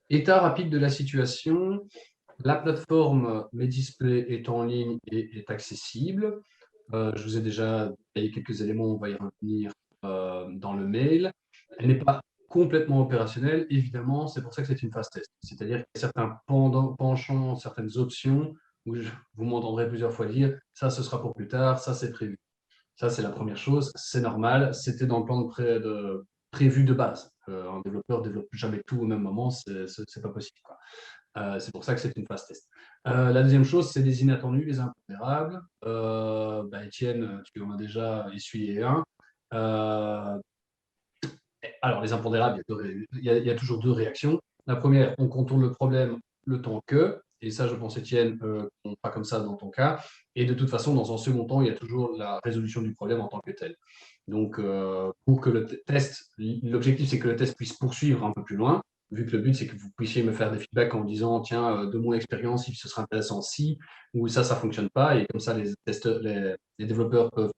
État rapide de la situation. La plateforme Medisplay est en ligne et est accessible. Je vous ai déjà détaillé quelques éléments, on va y revenir dans le mail. Elle n'est pas complètement opérationnelle, évidemment, c'est pour ça que c'est une phase test. C'est-à-dire qu'il y a certains penchants, certaines options où vous m'entendrez plusieurs fois dire ça, ce sera pour plus tard, ça, c'est prévu. Ça, c'est la première chose, c'est normal, c'était dans le plan prévu de base. Un développeur ne développe jamais tout au même moment, c'est pas possible, quoi. C'est pour ça que c'est une phase test. La deuxième chose, c'est les inattendus, les impondérables. Étienne, tu en as déjà essuyé un. Alors, les impondérables, il y a toujours deux réactions. La première, on contourne le problème le temps que, et ça, je pense, Étienne, pas comme ça dans ton cas. Et de toute façon, dans un second temps, il y a toujours la résolution du problème en tant que tel. Donc, pour que le test, l'objectif, c'est que le test puisse poursuivre un peu plus loin, vu que le but, c'est que vous puissiez me faire des feedbacks en disant, tiens, de mon expérience, ce serait intéressant si, ou ça ne fonctionne pas. Et comme ça, les développeurs peuvent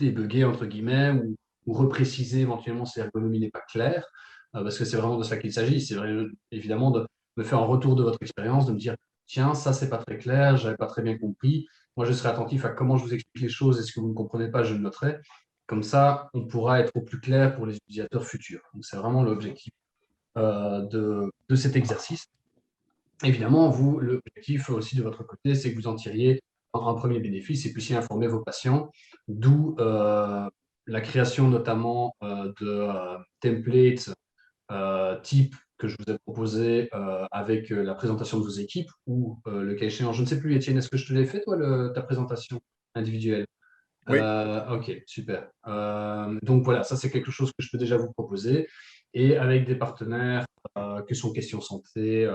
débugger, entre guillemets, ou repréciser éventuellement si l'ergonomie n'est pas claire, parce que c'est vraiment de ça qu'il s'agit. C'est évidemment de me faire un retour de votre expérience, de me dire, tiens, ça, c'est pas très clair, je n'avais pas très bien compris. Moi, je serai attentif à comment je vous explique les choses, et ce que vous ne comprenez pas, je le noterai. Comme ça, on pourra être au plus clair pour les utilisateurs futurs. Donc, c'est vraiment l'objectif de cet exercice. Évidemment, vous, l'objectif aussi de votre côté, c'est que vous en tiriez un premier bénéfice et puissiez informer vos patients, d'où la création notamment de templates type que je vous ai proposé avec la présentation de vos équipes ou le cas échéant. Je ne sais plus, Étienne, est-ce que je te l'ai fait, toi, ta présentation individuelle? Oui. Ok, super. Donc voilà, ça c'est quelque chose que je peux déjà vous proposer. Et avec des partenaires que sont Question Santé,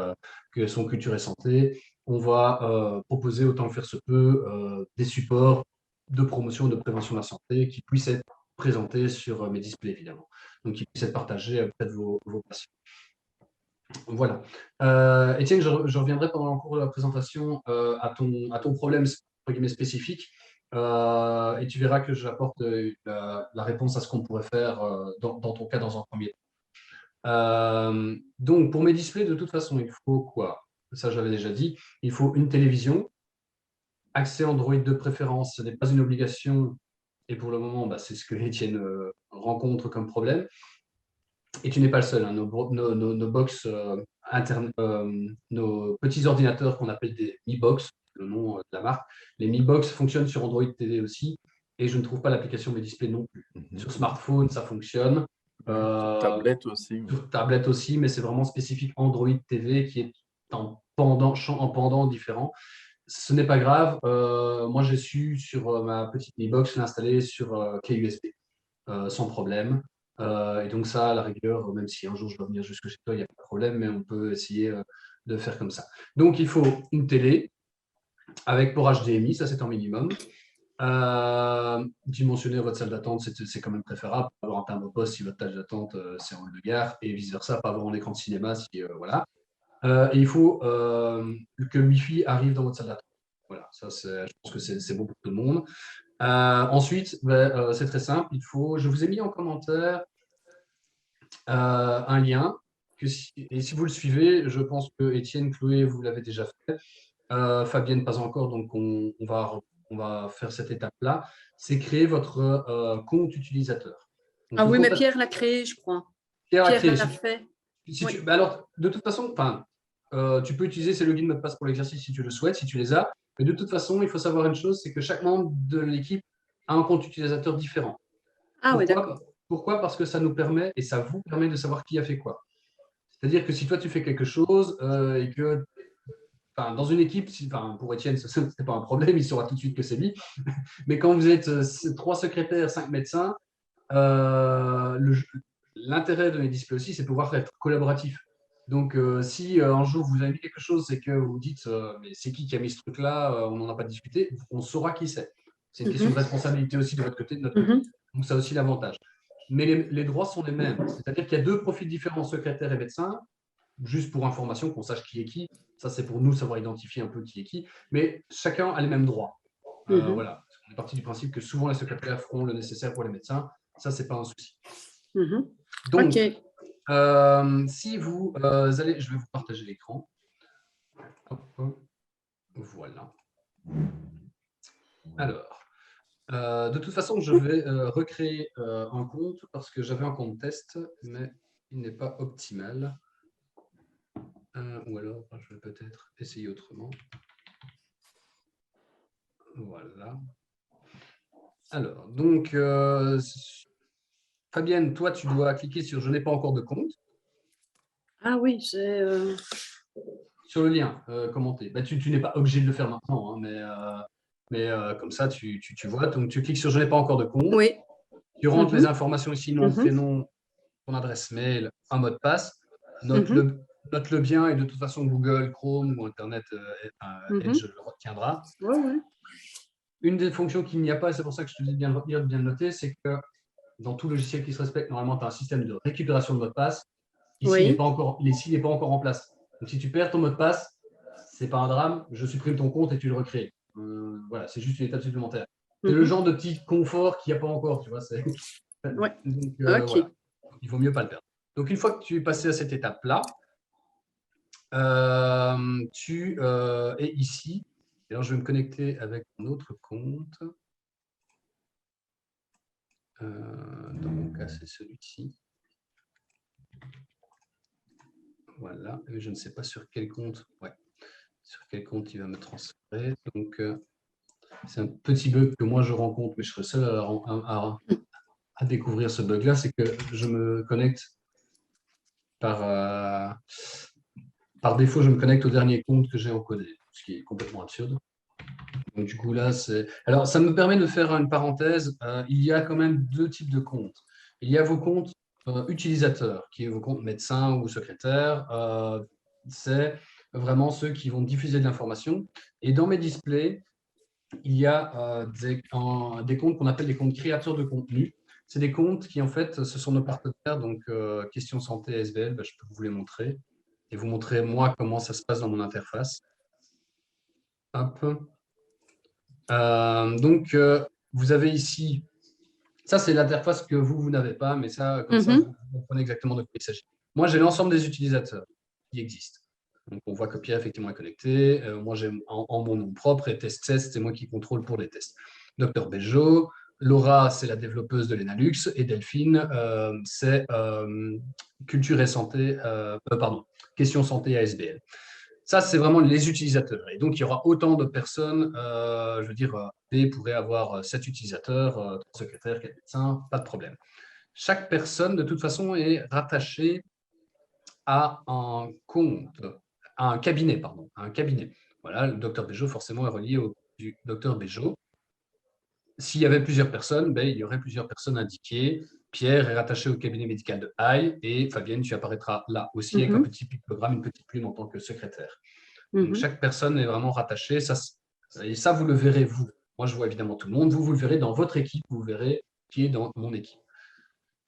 que sont Culture et Santé, on va proposer autant que faire se peut des supports de promotion et de prévention de la santé qui puissent être présentés sur mes displays évidemment. Donc qui puissent être partagés avec vos patients. Voilà. Étienne, je reviendrai pendant le cours de la présentation à ton problème entre guillemets, spécifique et tu verras que j'apporte la réponse à ce qu'on pourrait faire dans ton cas dans un premier temps. Donc, pour mes displays, de toute façon, il faut quoi? Ça, j'avais déjà dit. Il faut une télévision, accès Android de préférence, ce n'est pas une obligation et pour le moment, c'est ce que Étienne rencontre comme problème. Et tu n'es pas le seul. Hein. Nos box nos petits ordinateurs qu'on appelle des Mi Box, le nom de la marque, les Mi Box fonctionnent sur Android TV aussi. Et je ne trouve pas l'application Mes Displays non plus. Sur smartphone, ça fonctionne. Sur tablette aussi. Sur tablette aussi, mais c'est vraiment spécifique Android TV qui est en pendant différent. Ce n'est pas grave. Moi, j'ai su sur ma petite Mi Box l'installer sur clé USB sans problème. Et donc ça, à la rigueur, même si un jour je dois venir jusque chez toi, il n'y a pas de problème, mais on peut essayer de faire comme ça. Donc il faut une télé avec port HDMI, ça c'est un minimum. Dimensionner votre salle d'attente, c'est quand même préférable. Avoir un thermopost si votre tâche d'attente c'est en haut de gare, et vice-versa, pas avoir un écran de cinéma. Voilà. Et il faut que le Wi-Fi arrive dans votre salle d'attente. Voilà, ça je pense que c'est bon pour tout le monde. Ensuite, c'est très simple. Je vous ai mis en commentaire un lien. Et si vous le suivez, je pense que Étienne, Chloé, vous l'avez déjà fait. Fabienne, pas encore. Donc, on va faire cette étape-là. C'est créer votre compte utilisateur. Donc, ah oui, mais Pierre l'a créé, je crois. Pierre l'a fait. Oui. Alors, de toute façon, tu peux utiliser ces logins mot de passe pour l'exercice si tu le souhaites, si tu les as. Mais de toute façon, il faut savoir une chose, c'est que chaque membre de l'équipe a un compte utilisateur différent. Ah oui, d'accord. Pourquoi? Parce que ça nous permet et ça vous permet de savoir qui a fait quoi. C'est-à-dire que si toi, tu fais quelque chose et que dans une équipe, pour Étienne, ce n'est pas un problème, il saura tout de suite que c'est lui. Mais quand vous êtes 3 secrétaires, 5 médecins, l'intérêt de mes displays aussi, c'est de pouvoir être collaboratif. Donc, si un jour vous avez mis quelque chose et que vous dites mais c'est qui a mis ce truc-là, on n'en a pas discuté, on saura qui c'est. C'est une question de responsabilité aussi de votre côté, de notre côté. Donc, ça a aussi l'avantage. Mais les droits sont les mêmes. C'est-à-dire qu'il y a 2 profils différents, secrétaire et médecin, juste pour information, qu'on sache qui est qui. Ça, c'est pour nous savoir identifier un peu qui est qui. Mais chacun a les mêmes droits. Voilà. On est parti du principe que souvent les secrétaires feront le nécessaire pour les médecins. Ça, c'est pas un souci. Donc, Si vous allez, je vais vous partager l'écran. Voilà. Alors, de toute façon, je vais recréer un compte parce que j'avais un compte test, mais il n'est pas optimal. Ou alors, je vais peut-être essayer autrement. Voilà. Alors, donc, Fabienne, toi, tu dois cliquer sur « Je n'ai pas encore de compte ». Ah oui, j'ai... Sur le lien commenté. Bah, tu n'es pas obligé de le faire maintenant, hein, mais comme ça, tu vois. Donc, tu cliques sur « Je n'ai pas encore de compte ». Oui. Tu rentres les informations ici, nom, prénom, ton adresse mail, un mot de passe. Note-le bien et de toute façon, Google, Chrome ou Internet Edge le retiendra. Ouais. Une des fonctions qu'il n'y a pas, et c'est pour ça que je te dis de bien le retenir, de bien le noter, c'est que dans tout logiciel qui se respecte, normalement, tu as un système de récupération de mot de passe. Ici, il n'est pas encore en place. Donc, si tu perds ton mot de passe, ce n'est pas un drame, je supprime ton compte et tu le recrées. Voilà, c'est juste une étape supplémentaire. C'est le genre de petit confort qu'il n'y a pas encore, tu vois. Ouais. Donc, Ok. voilà. Il vaut mieux pas le perdre. Donc, une fois que tu es passé à cette étape-là, tu es ici. Et alors, je vais me connecter avec mon autre compte. Dans mon cas, c'est celui-ci. Voilà. Je ne sais pas sur quel compte. Ouais. Sur quel compte il va me transférer. Donc, c'est un petit bug que moi je rencontre, mais je serai seul à découvrir ce bug-là, c'est que je me connecte par défaut, je me connecte au dernier compte que j'ai encodé, ce qui est complètement absurde. Donc, du coup, là, c'est... Alors, ça me permet de faire une parenthèse. Il y a quand même deux types de comptes. Il y a vos comptes utilisateurs, qui est vos comptes médecin ou secrétaire. C'est vraiment ceux qui vont diffuser de l'information. Et dans mes displays, il y a des comptes qu'on appelle des comptes créateurs de contenu. C'est des comptes qui, en fait, ce sont nos partenaires. Donc, Question Santé SBL, je peux vous les montrer et vous montrer, moi, comment ça se passe dans mon interface. Hop. Donc, vous avez ici, ça, c'est l'interface que vous n'avez pas, mais ça, comme ça, vous comprenez exactement de quoi il s'agit. Moi, j'ai l'ensemble des utilisateurs qui existent. Donc, on voit que Pierre, effectivement, est connecté. Moi, j'ai en mon nom propre et test, c'est moi qui contrôle pour les tests. Docteur Bejo, Laura, c'est la développeuse de Lenalux, et Delphine, c'est Culture et Santé, Question Santé ASBL. Ça, c'est vraiment les utilisateurs. Et donc, il y aura autant de personnes, je veux dire, P pourrait avoir 7 utilisateurs, 3 secrétaires, 4 médecins, pas de problème. Chaque personne, de toute façon, est rattachée à un compte, à un cabinet, pardon, à un cabinet. Voilà, le docteur Bejo, forcément, est relié au docteur Bejo. S'il y avait plusieurs personnes, il y aurait plusieurs personnes indiquées. Pierre est rattaché au cabinet médical de Haï et Fabienne, tu apparaîtras là aussi avec un petit pictogramme, une petite plume en tant que secrétaire. Donc, chaque personne est vraiment rattachée. Et ça, vous le verrez, vous. Moi, je vois évidemment tout le monde. Vous le verrez dans votre équipe. Vous verrez qui est dans mon équipe.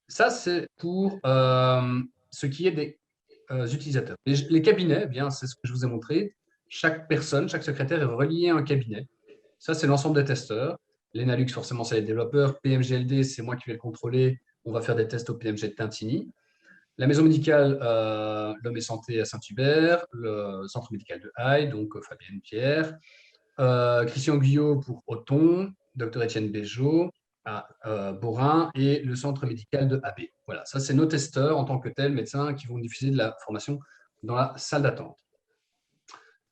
Ça, c'est pour ce qui est des utilisateurs. Les cabinets, eh bien, c'est ce que je vous ai montré. Chaque personne, chaque secrétaire est relié à un cabinet. Ça, c'est l'ensemble des testeurs. Lenalux, forcément, c'est les développeurs. PMGLD, c'est moi qui vais le contrôler. On va faire des tests au PMG de Tintigny. La maison médicale, l'homme et santé à Saint-Hubert, le centre médical de Haï, donc Fabienne Pierre, Christian Guyot pour Othon, Dr Étienne Béjot à Borin et le centre médical de AB. Voilà, ça c'est nos testeurs en tant que tels, médecins qui vont diffuser de la formation dans la salle d'attente.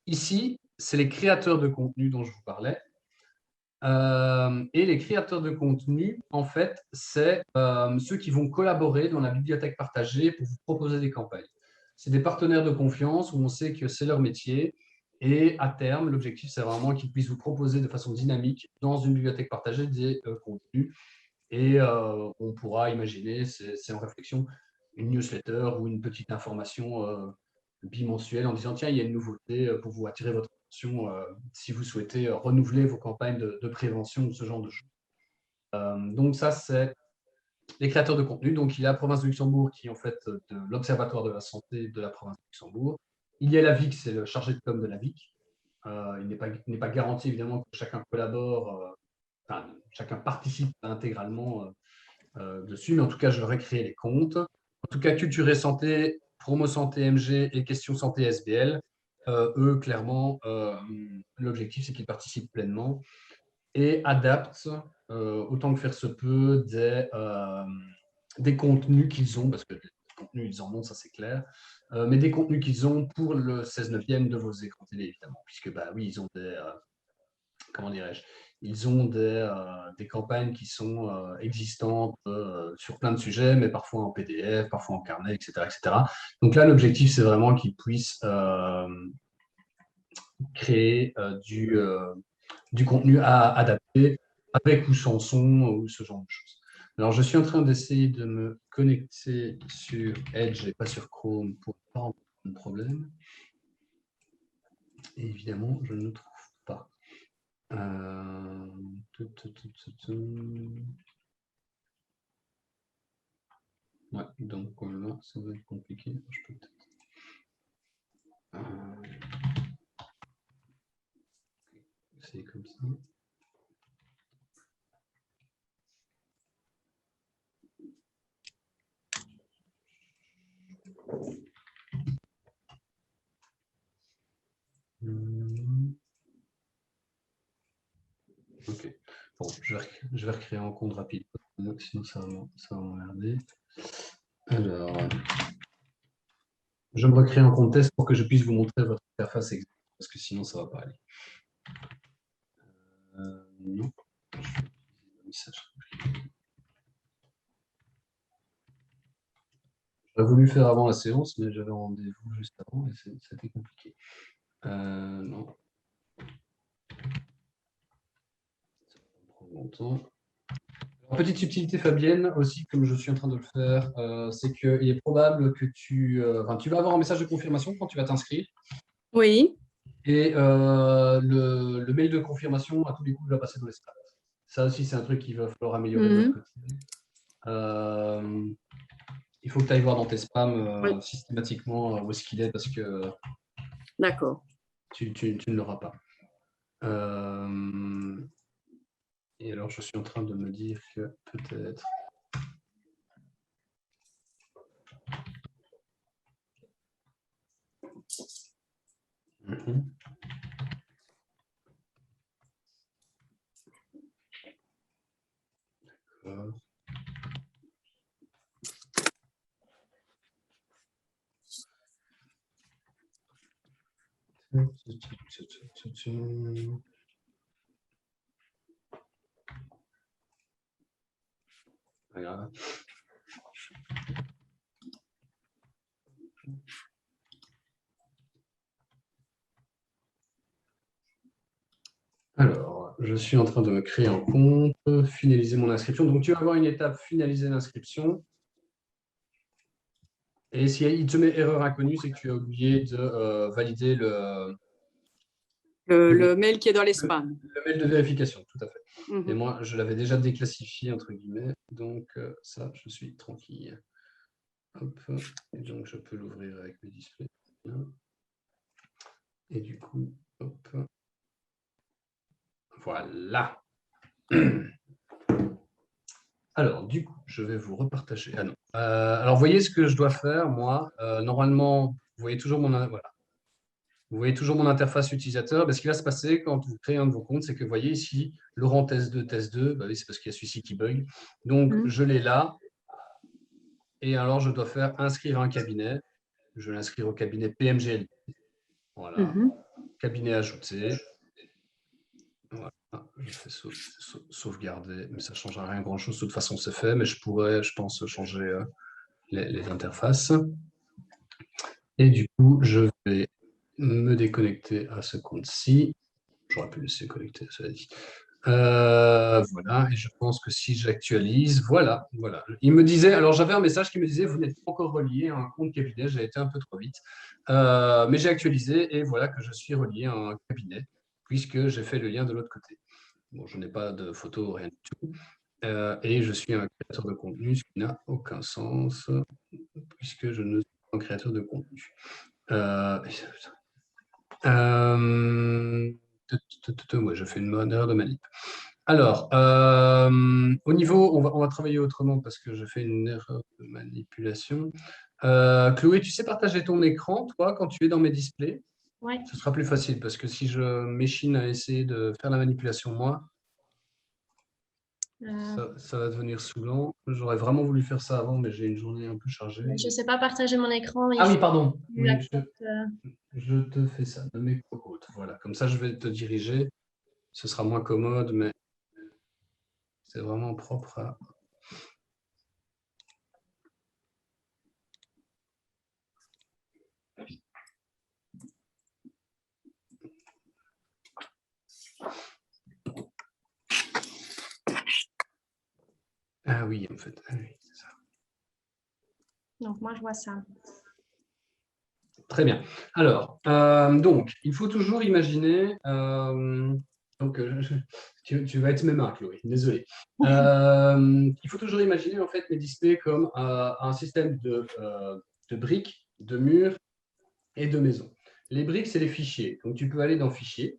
Ici, c'est les créateurs de contenu dont je vous parlais. Et les créateurs de contenu, en fait, c'est ceux qui vont collaborer dans la bibliothèque partagée pour vous proposer des campagnes. C'est des partenaires de confiance où on sait que c'est leur métier. Et à terme, l'objectif, c'est vraiment qu'ils puissent vous proposer de façon dynamique dans une bibliothèque partagée des contenus. Et on pourra imaginer, c'est en réflexion, une newsletter ou une petite information bimensuelle en disant, tiens, il y a une nouveauté pour vous attirer votre attention si vous souhaitez renouveler vos campagnes de prévention ou ce genre de choses. Donc ça, c'est les créateurs de contenu. Donc, il y a la province de Luxembourg qui est en fait de l'Observatoire de la santé de la province de Luxembourg. Il y a la VIC, c'est le chargé de com de la VIC. Il n'est pas garanti, évidemment, que chacun collabore, chacun participe intégralement dessus, mais en tout cas, je leur ai créé les comptes. En tout cas, culture et santé, promo santé MG et questions santé SBL, eux, clairement, l'objectif, c'est qu'ils participent pleinement et adaptent, autant que faire se peut, des contenus qu'ils ont, parce que les contenus, ils en ont, ça c'est clair, mais des contenus qu'ils ont pour le 16/9 de vos écrans télé, évidemment, puisque, bah oui, ils ont comment dirais-je, ils ont des campagnes qui sont existantes sur plein de sujets, mais parfois en PDF, parfois en carnet, etc. etc. Donc là, l'objectif, c'est vraiment qu'ils puissent créer du contenu adapté, avec ou sans son, ou ce genre de choses. Alors, je suis en train d'essayer de me connecter sur Edge et pas sur Chrome pour ne pas avoir de problème. Et évidemment, je ne le trouve pas. Ouais, donc là, ça va être compliqué. Je peux peut-être. C'est comme ça. Ok. Bon, je vais recréer un compte rapide, sinon ça va m'emmerder. Alors, je me recrée un compte test pour que je puisse vous montrer votre interface exacte, parce que sinon ça ne va pas aller. Non. J'aurais voulu faire avant la séance, mais j'avais rendez-vous juste avant et c'était compliqué. Non. Ça va prendre longtemps. Petite subtilité, Fabienne, aussi, comme je suis en train de le faire, c'est qu'il est probable que tu vas avoir un message de confirmation quand tu vas t'inscrire. Oui. Et le mail de confirmation, à tous les coups, va passer dans les spams. Ça aussi, c'est un truc qu'il va falloir améliorer de notre côté. Il faut que tu ailles voir dans tes spams systématiquement où est-ce qu'il est, parce que d'accord. Tu ne l'auras pas. Et alors, je suis en train de me dire que peut-être... D'accord. Pas grave. Alors, je suis en train de me créer un compte, finaliser mon inscription. Donc, tu vas avoir une étape finaliser l'inscription. Et s'il te met erreur inconnue, c'est que tu as oublié de valider le mail qui est dans les spams. Le mail de vérification, tout à fait. Et moi, je l'avais déjà déclassifié, entre guillemets. Donc, ça, je suis tranquille. Hop. Et donc, je peux l'ouvrir avec le display. Et du coup, hop. Voilà. Alors, du coup, je vais vous repartager. Ah non. Alors, vous voyez ce que je dois faire, moi. Normalement, vous voyez toujours mon... Voilà. Vous voyez toujours mon interface utilisateur. Ce qui va se passer quand vous créez un de vos comptes, c'est que vous voyez ici, Laurent test 2, test 2. Bah oui, c'est parce qu'il y a celui-ci qui bug. Donc, je l'ai là. Et alors, je dois faire inscrire un cabinet. Je vais l'inscrire au cabinet PMGL. Voilà. Cabinet ajouté. Voilà. Je fais sauvegarder, mais ça ne changera rien grand-chose. De toute façon, c'est fait, mais je pourrais, je pense, changer les interfaces. Et du coup, je vais me déconnecter à ce compte-ci. J'aurais pu laisser connecter, cela dit. Voilà, et je pense que si j'actualise, voilà. Il me disait, alors j'avais un message qui me disait, vous n'êtes pas encore relié à un compte cabinet, j'ai été un peu trop vite. Mais j'ai actualisé et voilà que je suis relié à un cabinet, puisque j'ai fait le lien de l'autre côté. Bon, je n'ai pas de photo, rien du tout. Et je suis un créateur de contenu, ce qui n'a aucun sens, puisque je ne suis pas un créateur de contenu. Ouais, je fais une bonne erreur de manip. Alors, au niveau, on va travailler autrement parce que je fais une erreur de manipulation. Chloé, tu sais partager ton écran, toi, quand tu es dans mes displays? Ouais. Ce sera plus facile parce que si je m'échine à essayer de faire la manipulation moi, ça va devenir saoulant. J'aurais vraiment voulu faire ça avant, mais j'ai une journée un peu chargée. Je ne sais pas partager mon écran. Ah oui, pardon. Oui, La je te fais ça. De mes cocottes. Voilà, comme ça, je vais te diriger. Ce sera moins commode, mais c'est vraiment propre à... Ah oui, en fait. Ah oui, c'est ça. Donc, moi, je vois ça. Très bien. Alors, donc, il faut toujours imaginer... donc, tu vas être mes mains, Chloé. Désolé. Il faut toujours imaginer, en fait, mes displays comme un système de briques, de murs et de maisons. Les briques, c'est les fichiers. Donc, tu peux aller dans Fichiers.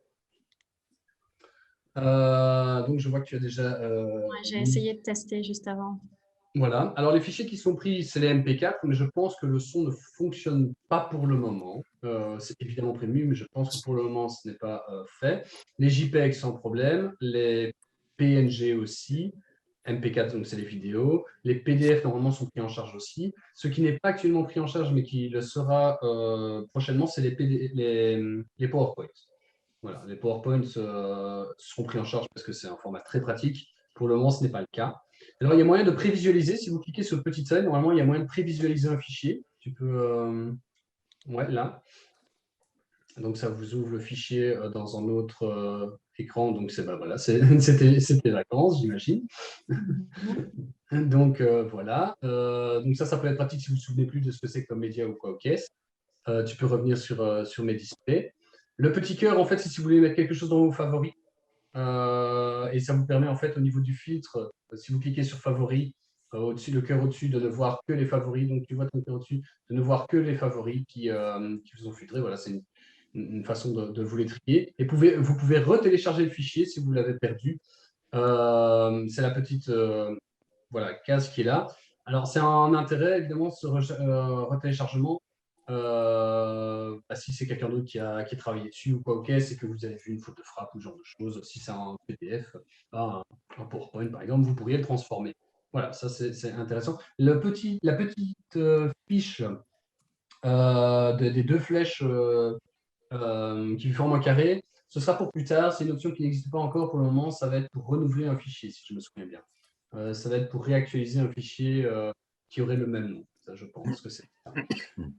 Donc, je vois que tu as déjà... Ouais, j'ai essayé de tester juste avant. Voilà. Alors, les fichiers qui sont pris, c'est les MP4, mais je pense que le son ne fonctionne pas pour le moment. C'est évidemment prévu, mais je pense que pour le moment, ce n'est pas fait. Les JPEG sans problème, les PNG aussi. MP4, donc c'est les vidéos. Les PDF, normalement, sont pris en charge aussi. Ce qui n'est pas actuellement pris en charge, mais qui le sera prochainement, c'est les PowerPoint. Voilà, les PowerPoints seront pris en charge parce que c'est un format très pratique. Pour le moment, ce n'est pas le cas. Alors, il y a moyen de prévisualiser. Si vous cliquez sur le petit œil, normalement, il y a moyen de prévisualiser un fichier. Tu peux... ouais, là. Donc, ça vous ouvre le fichier dans un autre écran. Donc, voilà, c'était vacances, j'imagine. Donc, voilà. Donc, ça peut être pratique si vous ne vous souvenez plus de ce que c'est comme média ou quoi au caisse. Tu peux revenir sur mes displays. Le petit cœur, en fait, c'est si vous voulez mettre quelque chose dans vos favoris. Et ça vous permet, en fait, au niveau du filtre, si vous cliquez sur favoris, au-dessus, le cœur au-dessus, de ne voir que les favoris. Donc, tu vois ton cœur au-dessus, de ne voir que les favoris qui vous ont filtré. Voilà, c'est une façon de vous les trier. Et vous pouvez retélécharger le fichier si vous l'avez perdu. C'est la petite voilà, case qui est là. Alors, c'est un intérêt, évidemment, ce retéléchargement. Si c'est quelqu'un d'autre qui a travaillé dessus ou quoi, ok, c'est que vous avez vu une faute de frappe ou ce genre de choses. Si c'est un PDF, un PowerPoint par exemple, vous pourriez le transformer. Voilà, ça c'est intéressant. La petite fiche des deux flèches qui forment un carré, ce sera pour plus tard. C'est une option qui n'existe pas encore pour le moment. Ça va être pour renouveler un fichier, si je me souviens bien. Ça va être pour réactualiser un fichier qui aurait le même nom. Ça, je pense que c'est ça.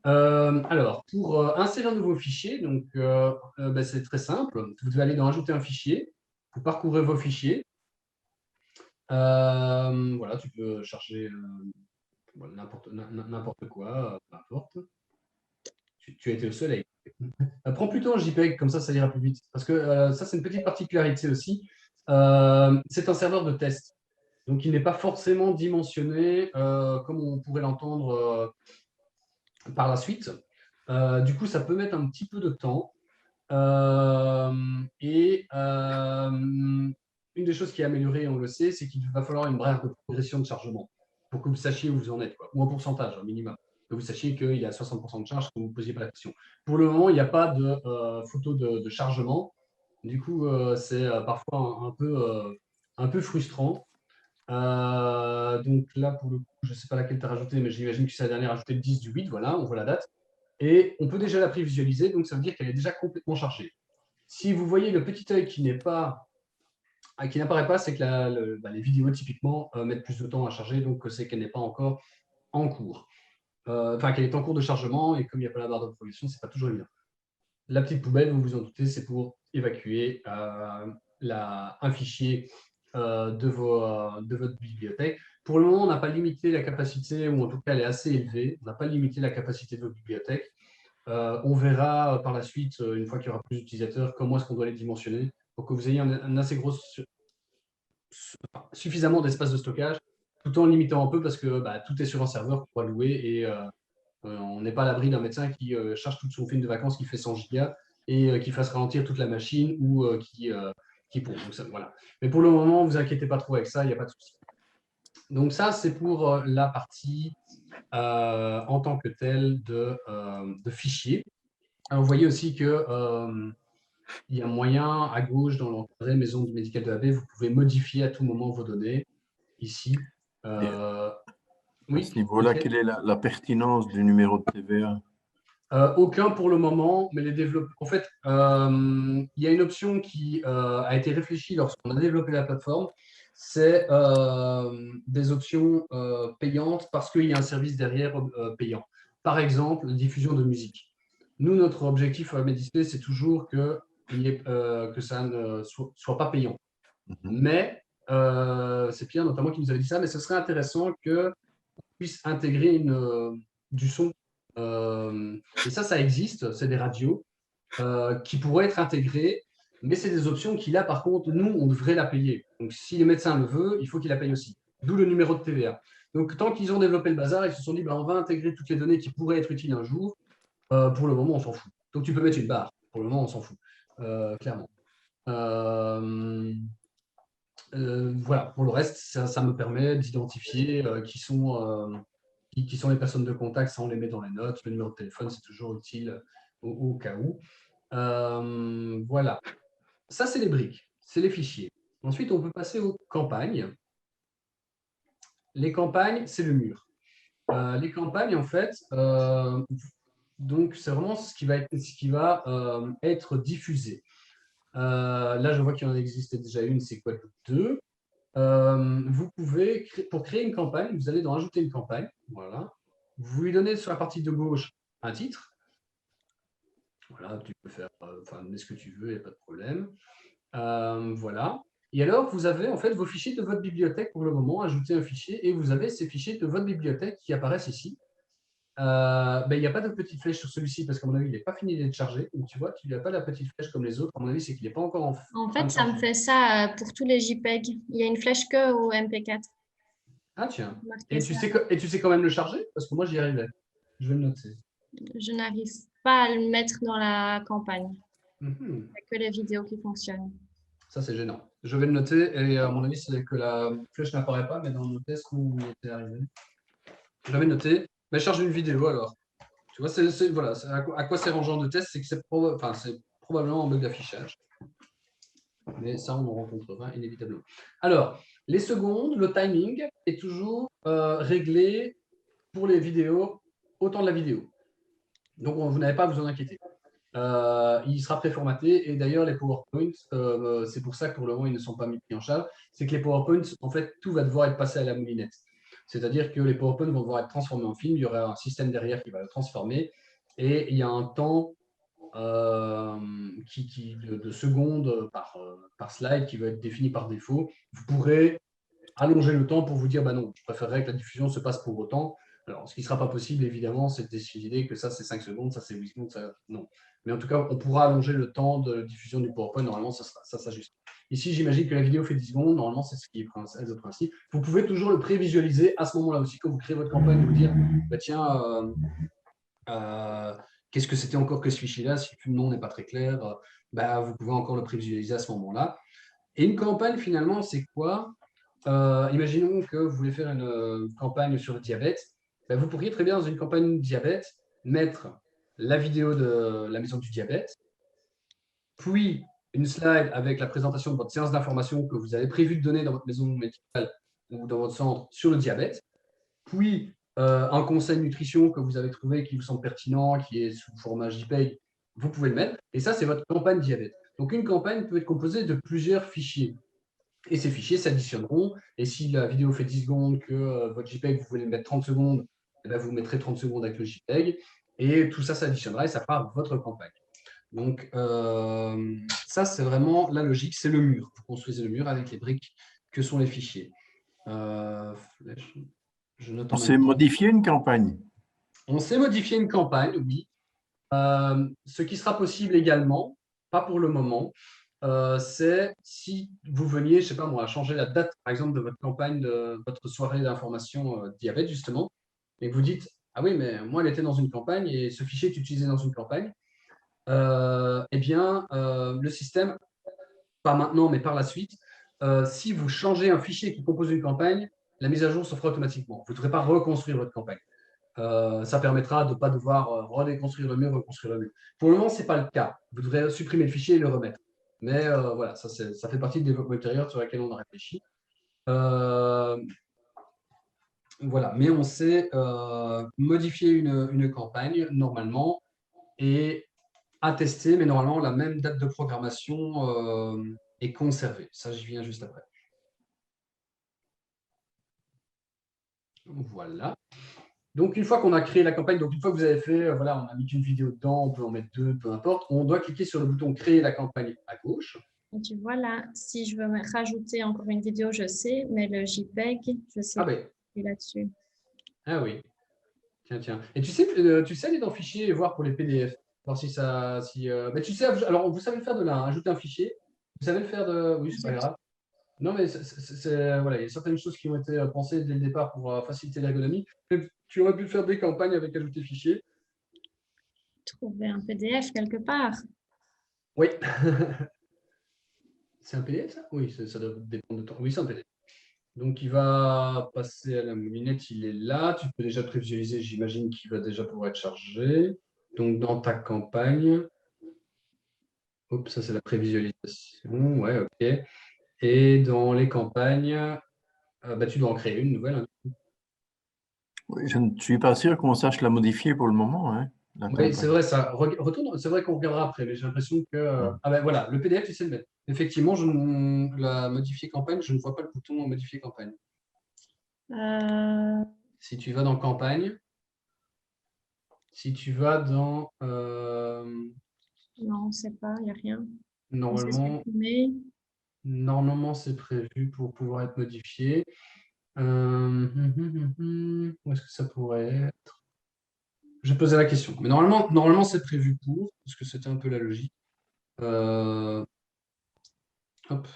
Alors, pour insérer un nouveau fichier, donc c'est très simple. Vous devez aller dans Ajouter un fichier. Vous parcourez vos fichiers. Voilà, tu peux charger n'importe quoi, peu importe. Tu as été au soleil. Prends plutôt un JPEG, comme ça ira plus vite. Parce que ça, c'est une petite particularité aussi. C'est un serveur de test. Donc, il n'est pas forcément dimensionné comme on pourrait l'entendre par la suite. Du coup, ça peut mettre un petit peu de temps. Une des choses qui est améliorée, on le sait, c'est qu'il va falloir une barre de progression de chargement pour que vous sachiez où vous en êtes, quoi, ou un pourcentage, un minimum. Que vous sachiez qu'il y a 60% de charge, que vous ne posiez pas la question. Pour le moment, il n'y a pas de photo de chargement. Du coup, c'est parfois un peu frustrant. Donc là, pour le coup, je ne sais pas laquelle tu as rajouté, mais j'imagine que c'est la dernière ajoutée le 10 du 8. Voilà, on voit la date. Et on peut déjà la prévisualiser, donc ça veut dire qu'elle est déjà complètement chargée. Si vous voyez le petit œil qui n'apparaît pas, c'est que les vidéos typiquement mettent plus de temps à charger, donc c'est qu'elle n'est pas encore en cours. Enfin, qu'elle est en cours de chargement, et comme il n'y a pas la barre de progression, c'est pas toujours évident. La petite poubelle, vous vous en doutez, c'est pour évacuer un fichier de votre bibliothèque. Pour le moment, on n'a pas limité la capacité, ou en tout cas, elle est assez élevée. On n'a pas limité la capacité de votre bibliothèque. On verra par la suite, une fois qu'il y aura plus d'utilisateurs, comment est-ce qu'on doit les dimensionner pour que vous ayez un assez gros, suffisamment d'espace de stockage, tout en limitant un peu parce que tout est sur un serveur pour louer et on n'est pas à l'abri d'un médecin qui charge tout son film de vacances qui fait 100 gigas et qui fasse ralentir toute la machine ou qui qui pond. Donc, ça, voilà. Mais pour le moment, ne vous inquiétez pas trop avec ça, il n'y a pas de souci. Donc ça, c'est pour la partie en tant que telle de fichier. Alors, vous voyez aussi que il y a moyen à gauche dans l'encadré maison médicale de AB, vous pouvez modifier à tout moment vos données ici. À Oui, ce niveau-là, ok. quelle est la pertinence du numéro de TVA? Aucun pour le moment, mais les développeurs. En fait, il y a une option qui a été réfléchie lorsqu'on a développé la plateforme. C'est des options payantes parce qu'il y a un service derrière payant. Par exemple, la diffusion de musique. Nous, notre objectif à Medispace, c'est toujours que ça ne soit pas payant. Mais c'est Pierre notamment qui nous avait dit ça, mais ce serait intéressant qu'on puisse intégrer du son. Et ça existe, c'est des radios qui pourraient être intégrées, mais c'est des options qui, là, par contre, nous, on devrait la payer. Donc, si les médecins le veulent, il faut qu'ils la payent aussi. D'où le numéro de TVA. Donc, tant qu'ils ont développé le bazar, ils se sont dit, on va intégrer toutes les données qui pourraient être utiles un jour. Pour le moment, on s'en fout. Donc, tu peux mettre une barre. Pour le moment, on s'en fout, clairement. Voilà, pour le reste, ça me permet d'identifier qui sont les personnes de contact, ça on les met dans les notes. Le numéro de téléphone, c'est toujours utile au cas où. Voilà, ça c'est les briques, c'est les fichiers. Ensuite, on peut passer aux campagnes. Les campagnes, c'est le mur. Les campagnes, en fait, donc c'est vraiment ce qui va être diffusé. Là, je vois qu'il en existait déjà une, c'est quoi le 2. Vous pouvez, pour créer une campagne, vous allez dans Ajouter une campagne. Voilà. Vous lui donnez sur la partie de gauche un titre. Voilà, tu peux faire mets ce que tu veux, il n'y a pas de problème. Voilà. Et alors, vous avez en fait vos fichiers de votre bibliothèque pour le moment, ajouter un fichier, et vous avez ces fichiers de votre bibliothèque qui apparaissent ici. Il n'y a pas de petite flèche sur celui-ci parce qu'à mon avis, il n'est pas fini d'être chargé. Donc, tu vois, tu n'as pas la petite flèche comme les autres. À mon avis, c'est qu'il n'est pas encore En train fait, de ça me charger. fait ça pour tous les JPEG. Il y a une flèche que au MP4. Ah, tiens. Marqué Et ça. tu sais quand même le charger? Parce que moi, j'y arrivais. Je vais le noter. Je n'arrive pas à le mettre dans la campagne. Mhm. Il n'y a que les vidéos qui fonctionnent. Ça, c'est gênant. Je vais le noter et à mon avis, c'est que la flèche n'apparaît pas, mais dans nos tests où il était arrivé. Je vais noter. Mais charge une vidéo alors. Tu vois, voilà, à quoi sert un genre de test? C'est que c'est probablement un bug d'affichage. Mais ça, on en rencontrera inévitablement. Alors, les secondes, le timing est toujours réglé pour les vidéos au temps de la vidéo. Donc, vous n'avez pas à vous en inquiéter. Il sera préformaté et d'ailleurs les PowerPoints, c'est pour ça que pour le moment ils ne sont pas mis en charge, c'est que les PowerPoints, en fait, tout va devoir être passé à la moulinette. C'est-à-dire que les PowerPoints vont devoir être transformés en film, il y aura un système derrière qui va le transformer et il y a un temps de secondes par slide qui va être défini par défaut. Vous pourrez allonger le temps pour vous dire, non, je préférerais que la diffusion se passe pour autant. Alors, ce qui ne sera pas possible, évidemment, c'est de décider que ça, c'est 5 secondes, ça, c'est 8 secondes, ça, non. Mais en tout cas, on pourra allonger le temps de diffusion du PowerPoint. Normalement, ça s'ajuste. Ici, j'imagine que la vidéo fait 10 secondes. Normalement, c'est ce qui est le principe. Vous pouvez toujours le prévisualiser à ce moment-là aussi, quand vous créez votre campagne, vous dire, tiens, qu'est-ce que c'était encore que ce fichier-là? Si le nom n'est pas très clair, vous pouvez encore le prévisualiser à ce moment-là. Et une campagne, finalement, c'est quoi? Imaginons que vous voulez faire une campagne sur le diabète. Vous pourriez très bien, dans une campagne diabète, mettre la vidéo de la maison du diabète, puis une slide avec la présentation de votre séance d'information que vous avez prévu de donner dans votre maison médicale ou dans votre centre sur le diabète, puis un conseil nutrition que vous avez trouvé qui vous semble pertinent, qui est sous format JPEG, vous pouvez le mettre. Et ça, c'est votre campagne diabète. Donc, une campagne peut être composée de plusieurs fichiers. Et ces fichiers s'additionneront. Et si la vidéo fait 10 secondes, que votre JPEG, vous voulez le mettre 30 secondes, vous mettrez 30 secondes avec le JPEG. Et tout ça s'additionnera et ça fera votre campagne. Donc, ça, c'est vraiment la logique. C'est le mur. Vous construisez le mur avec les briques que sont les fichiers. On s'est modifié une campagne. On s'est modifié une campagne, oui. Ce qui sera possible également, pas pour le moment, c'est si vous veniez, je ne sais pas moi, changer la date, par exemple, de votre campagne, de votre soirée d'information diabète, justement, et que vous dites, ah oui, mais moi, elle était dans une campagne et ce fichier est utilisé dans une campagne, le système pas maintenant, mais par la suite, si vous changez un fichier qui compose une campagne, la mise à jour se fera automatiquement. Vous ne devrez pas reconstruire votre campagne. Ça permettra de ne pas devoir redéconstruire le mur, reconstruire le mur. Pour le moment, ce n'est pas le cas. Vous devrez supprimer le fichier et le remettre. Mais voilà, ça fait partie du développement ultérieur sur laquelle on a réfléchi. Voilà, mais on sait modifier une campagne normalement et attester, mais normalement, la même date de programmation est conservée. Ça, j'y viens juste après. Voilà. Donc, une fois qu'on a créé la campagne, donc une fois que vous avez fait, voilà, on a mis une vidéo dedans, on peut en mettre deux, peu importe, on doit cliquer sur le bouton créer la campagne à gauche. Et tu vois là, si je veux rajouter encore une vidéo, je sais, mais le JPEG, je sais Ah ben, là-dessus. ah oui. Tiens. Et tu sais aller dans fichier et voir pour les PDF. Voir si ça. Mais tu sais, alors vous savez le faire de là, hein, ajouter un fichier. Vous savez le faire de. Oui, c'est pas grave. Non, mais voilà, il y a certaines choses qui ont été pensées dès le départ pour faciliter l'ergonomie. Tu aurais pu faire des campagnes avec ajouter fichier. Trouver un PDF quelque part. Oui. C'est un PDF, ça? Oui, ça doit dépendre de temps. Oui, c'est un PDF. Donc, il va passer à la moulinette, il est là. Tu peux déjà prévisualiser, j'imagine qu'il va déjà pouvoir être chargé. Donc, dans ta campagne. Oups, ça, c'est la prévisualisation. Ouais, OK. Et dans les campagnes, tu dois en créer une nouvelle. Hein. Oui, je ne suis pas sûr qu'on sache la modifier pour le moment. Hein, Oui, c'est vrai, ça. Retourne, c'est vrai qu'on regardera après, mais j'ai l'impression que. Ah ben voilà, le PDF, tu sais le mettre. Effectivement, la modifier campagne, je ne vois pas le bouton modifier campagne. Si tu vas dans campagne, si tu vas dans. Non, on ne sait pas, il n'y a rien. Normalement, c'est prévu pour pouvoir être modifié. Où est-ce que ça pourrait être? Je posais la question. Mais normalement c'est prévu pour, parce que c'était un peu la logique. Hop,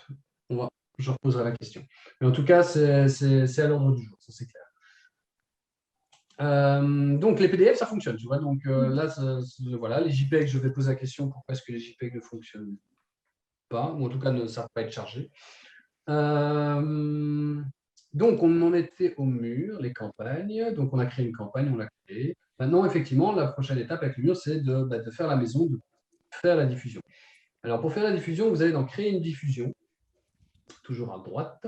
je reposerai la question. Mais en tout cas, c'est à l'ordre du jour, ça c'est clair. Donc les PDF, ça fonctionne, tu vois. Donc là, voilà, les JPEG, je vais poser la question pourquoi est-ce que les JPEG ne fonctionnent pas, ou en tout cas ne savent pas être chargés. Donc, on en était au mur, les campagnes. Donc, on a créé une campagne, on l'a créée. Maintenant, effectivement, la prochaine étape avec le mur, c'est de faire la maison, de faire la diffusion. Alors, pour faire la diffusion, vous allez dans Créer une diffusion, toujours à droite.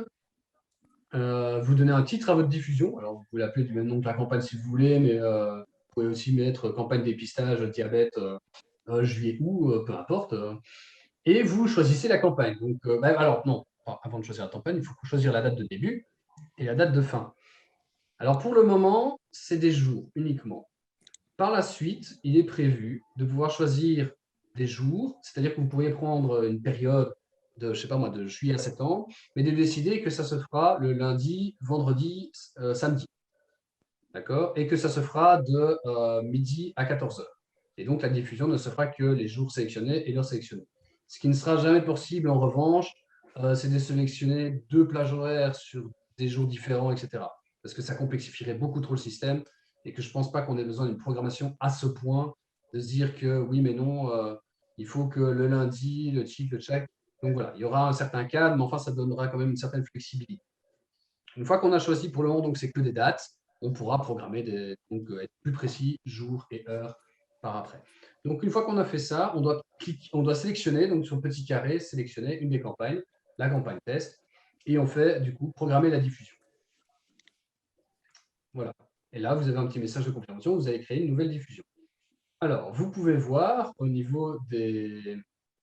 Vous donnez un titre à votre diffusion. Alors, vous pouvez l'appeler du même nom que la campagne si vous voulez, mais vous pouvez aussi mettre campagne dépistage, diabète, juillet, août, peu importe. Et vous choisissez la campagne. Donc, alors, non, avant de choisir la campagne, il faut choisir la date de début et la date de fin. Alors, pour le moment, c'est des jours uniquement. Par la suite, il est prévu de pouvoir choisir des jours, c'est-à-dire que vous pourriez prendre une période de, je sais pas moi, de juillet à septembre, mais de décider que ça se fera le lundi, vendredi, samedi. D'accord? Et que ça se fera de midi à 14h. Et donc, la diffusion ne se fera que les jours sélectionnés et l'heure sélectionnée. Ce qui ne sera jamais possible, en revanche, c'est de sélectionner 2 plages horaires sur des jours différents, etc. Parce que ça complexifierait beaucoup trop le système et que je ne pense pas qu'on ait besoin d'une programmation à ce point de se dire que oui, mais non, il faut que le lundi, le check, le check. Donc voilà, il y aura un certain cadre, mais enfin, ça donnera quand même une certaine flexibilité. Une fois qu'on a choisi pour le moment, donc c'est que des dates, on pourra programmer, donc être plus précis, jour et heure par après. Donc, une fois qu'on a fait ça, on doit sélectionner, donc sur le petit carré, sélectionner une des campagnes, la campagne test, et on fait du coup programmer la diffusion. Voilà. Et là, vous avez un petit message de confirmation, vous avez créé une nouvelle diffusion. Alors, vous pouvez voir au niveau des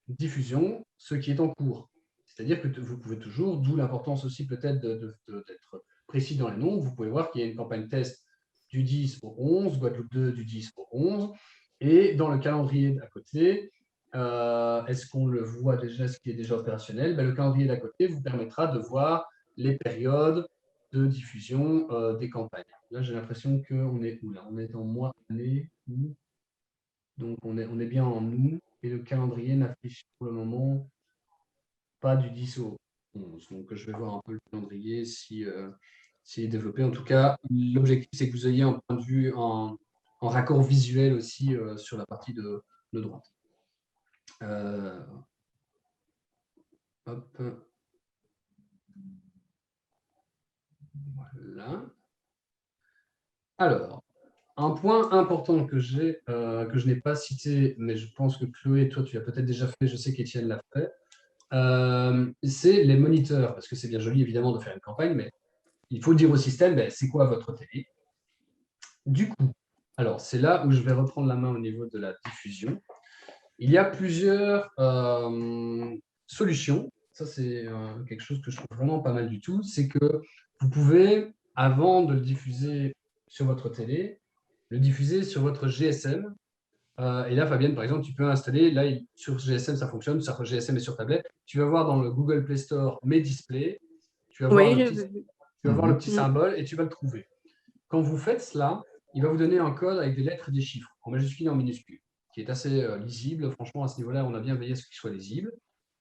diffusions ce qui est en cours. C'est-à-dire que vous pouvez toujours, d'où l'importance aussi peut-être d'être précis dans les noms, vous pouvez voir qu'il y a une campagne test du 10 au 11, Guadeloupe 2 du 10 au 11, et dans le calendrier d'à côté, est-ce qu'on le voit déjà, ce qui est déjà opérationnel? Le calendrier d'à côté vous permettra de voir les périodes de diffusion des campagnes. Là, j'ai l'impression qu'on est où là? On est en mois, année, août. Donc, on est bien en août, et le calendrier n'affiche pour le moment pas du 10 au 11. Donc, je vais voir un peu le calendrier s'il est développé. En tout cas, l'objectif, c'est que vous ayez un point de vue, en raccord visuel aussi sur la partie de droite. Hop. Voilà. Alors, un point important que je n'ai pas cité, mais je pense que Chloé, toi, tu l'as peut-être déjà fait, je sais qu'Étienne l'a fait, c'est les moniteurs, parce que c'est bien joli, évidemment, de faire une campagne, mais il faut dire au système, ben, c'est quoi votre télé? Du coup, alors, c'est là où je vais reprendre la main au niveau de la diffusion. Il y a plusieurs solutions. Ça, c'est quelque chose que je trouve vraiment pas mal du tout. C'est que vous pouvez, avant de le diffuser sur votre télé, le diffuser sur votre GSM. Et là, Fabienne, par exemple, tu peux installer, là, sur GSM, ça fonctionne, sur GSM et sur tablette. Tu vas voir dans le Google Play Store Mes displays, tu vas voir Oui, le j'ai petit, vu. tu vas voir le petit Mhm. symbole et tu vas le trouver. Quand vous faites cela, il va vous donner un code avec des lettres et des chiffres, en majuscule et en minuscule, qui est assez lisible. Franchement, à ce niveau-là, on a bien veillé à ce qu'il soit lisible.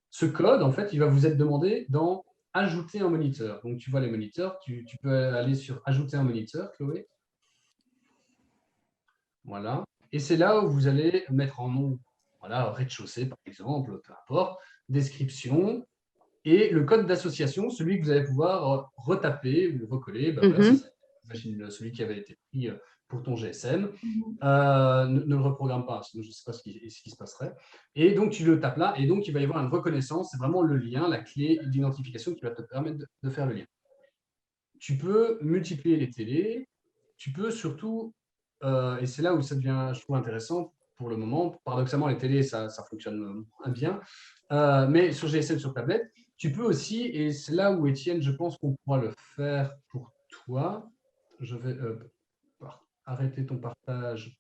Ce code, en fait, il va vous être demandé dans Ajouter un moniteur. Donc, tu vois les moniteurs, tu peux aller sur Ajouter un moniteur, Chloé. Voilà. Et c'est là où vous allez mettre en nom, voilà, rez-de-chaussée, par exemple, peu importe, description, et le code d'association, celui que vous allez pouvoir retaper ou recoller, ben voilà, Mhm. imagine celui qui avait été pris pour ton GSM. Mhm. Ne le reprogramme pas, sinon je ne sais pas ce qui se passerait. Et donc, tu le tapes là, et donc, il va y avoir une reconnaissance. C'est vraiment le lien, la clé d'identification qui va te permettre de faire le lien. Tu peux multiplier les télés. Tu peux surtout, et c'est là où ça devient, je trouve, intéressant pour le moment. Paradoxalement, les télés, ça fonctionne bien. Mais sur GSM, sur tablette, tu peux aussi, et c'est là où, Étienne, je pense qu'on pourra le faire pour toi. Je vais arrêter ton partage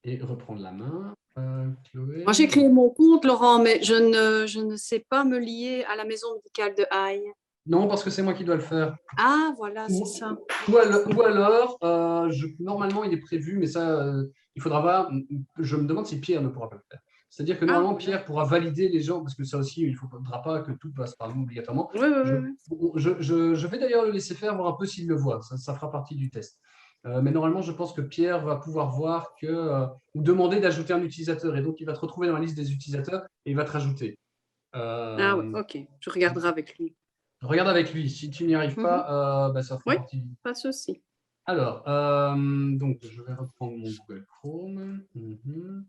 et reprendre la main. Moi, j'ai Chloé. créé mon compte, Laurent, mais je ne sais pas me lier à la maison médicale de Haye. Non, parce que c'est moi qui dois le faire. Ah, voilà, c'est Ou, ça. ou alors, normalement, il est prévu, mais ça, il faudra voir. Je me demande si Pierre ne pourra pas le faire. C'est-à-dire que Ah, normalement, voilà. Pierre pourra valider les gens, parce que ça aussi, il ne faudra pas que tout passe par nous obligatoirement. Oui, oui, Je, oui. je vais d'ailleurs le laisser faire, voir un peu s'il le voit. Ça fera partie du test. Mais normalement, je pense que Pierre va pouvoir voir ou demander d'ajouter un utilisateur. Et donc, il va te retrouver dans la liste des utilisateurs et il va te rajouter. Ah, ouais, Euh, ok. Je regarderai avec lui. Regarde avec lui. Si tu n'y arrives Mhm. pas, ça fera Oui, partie du. pas de souci. Alors, donc, je vais reprendre mon Google Chrome. Mhm.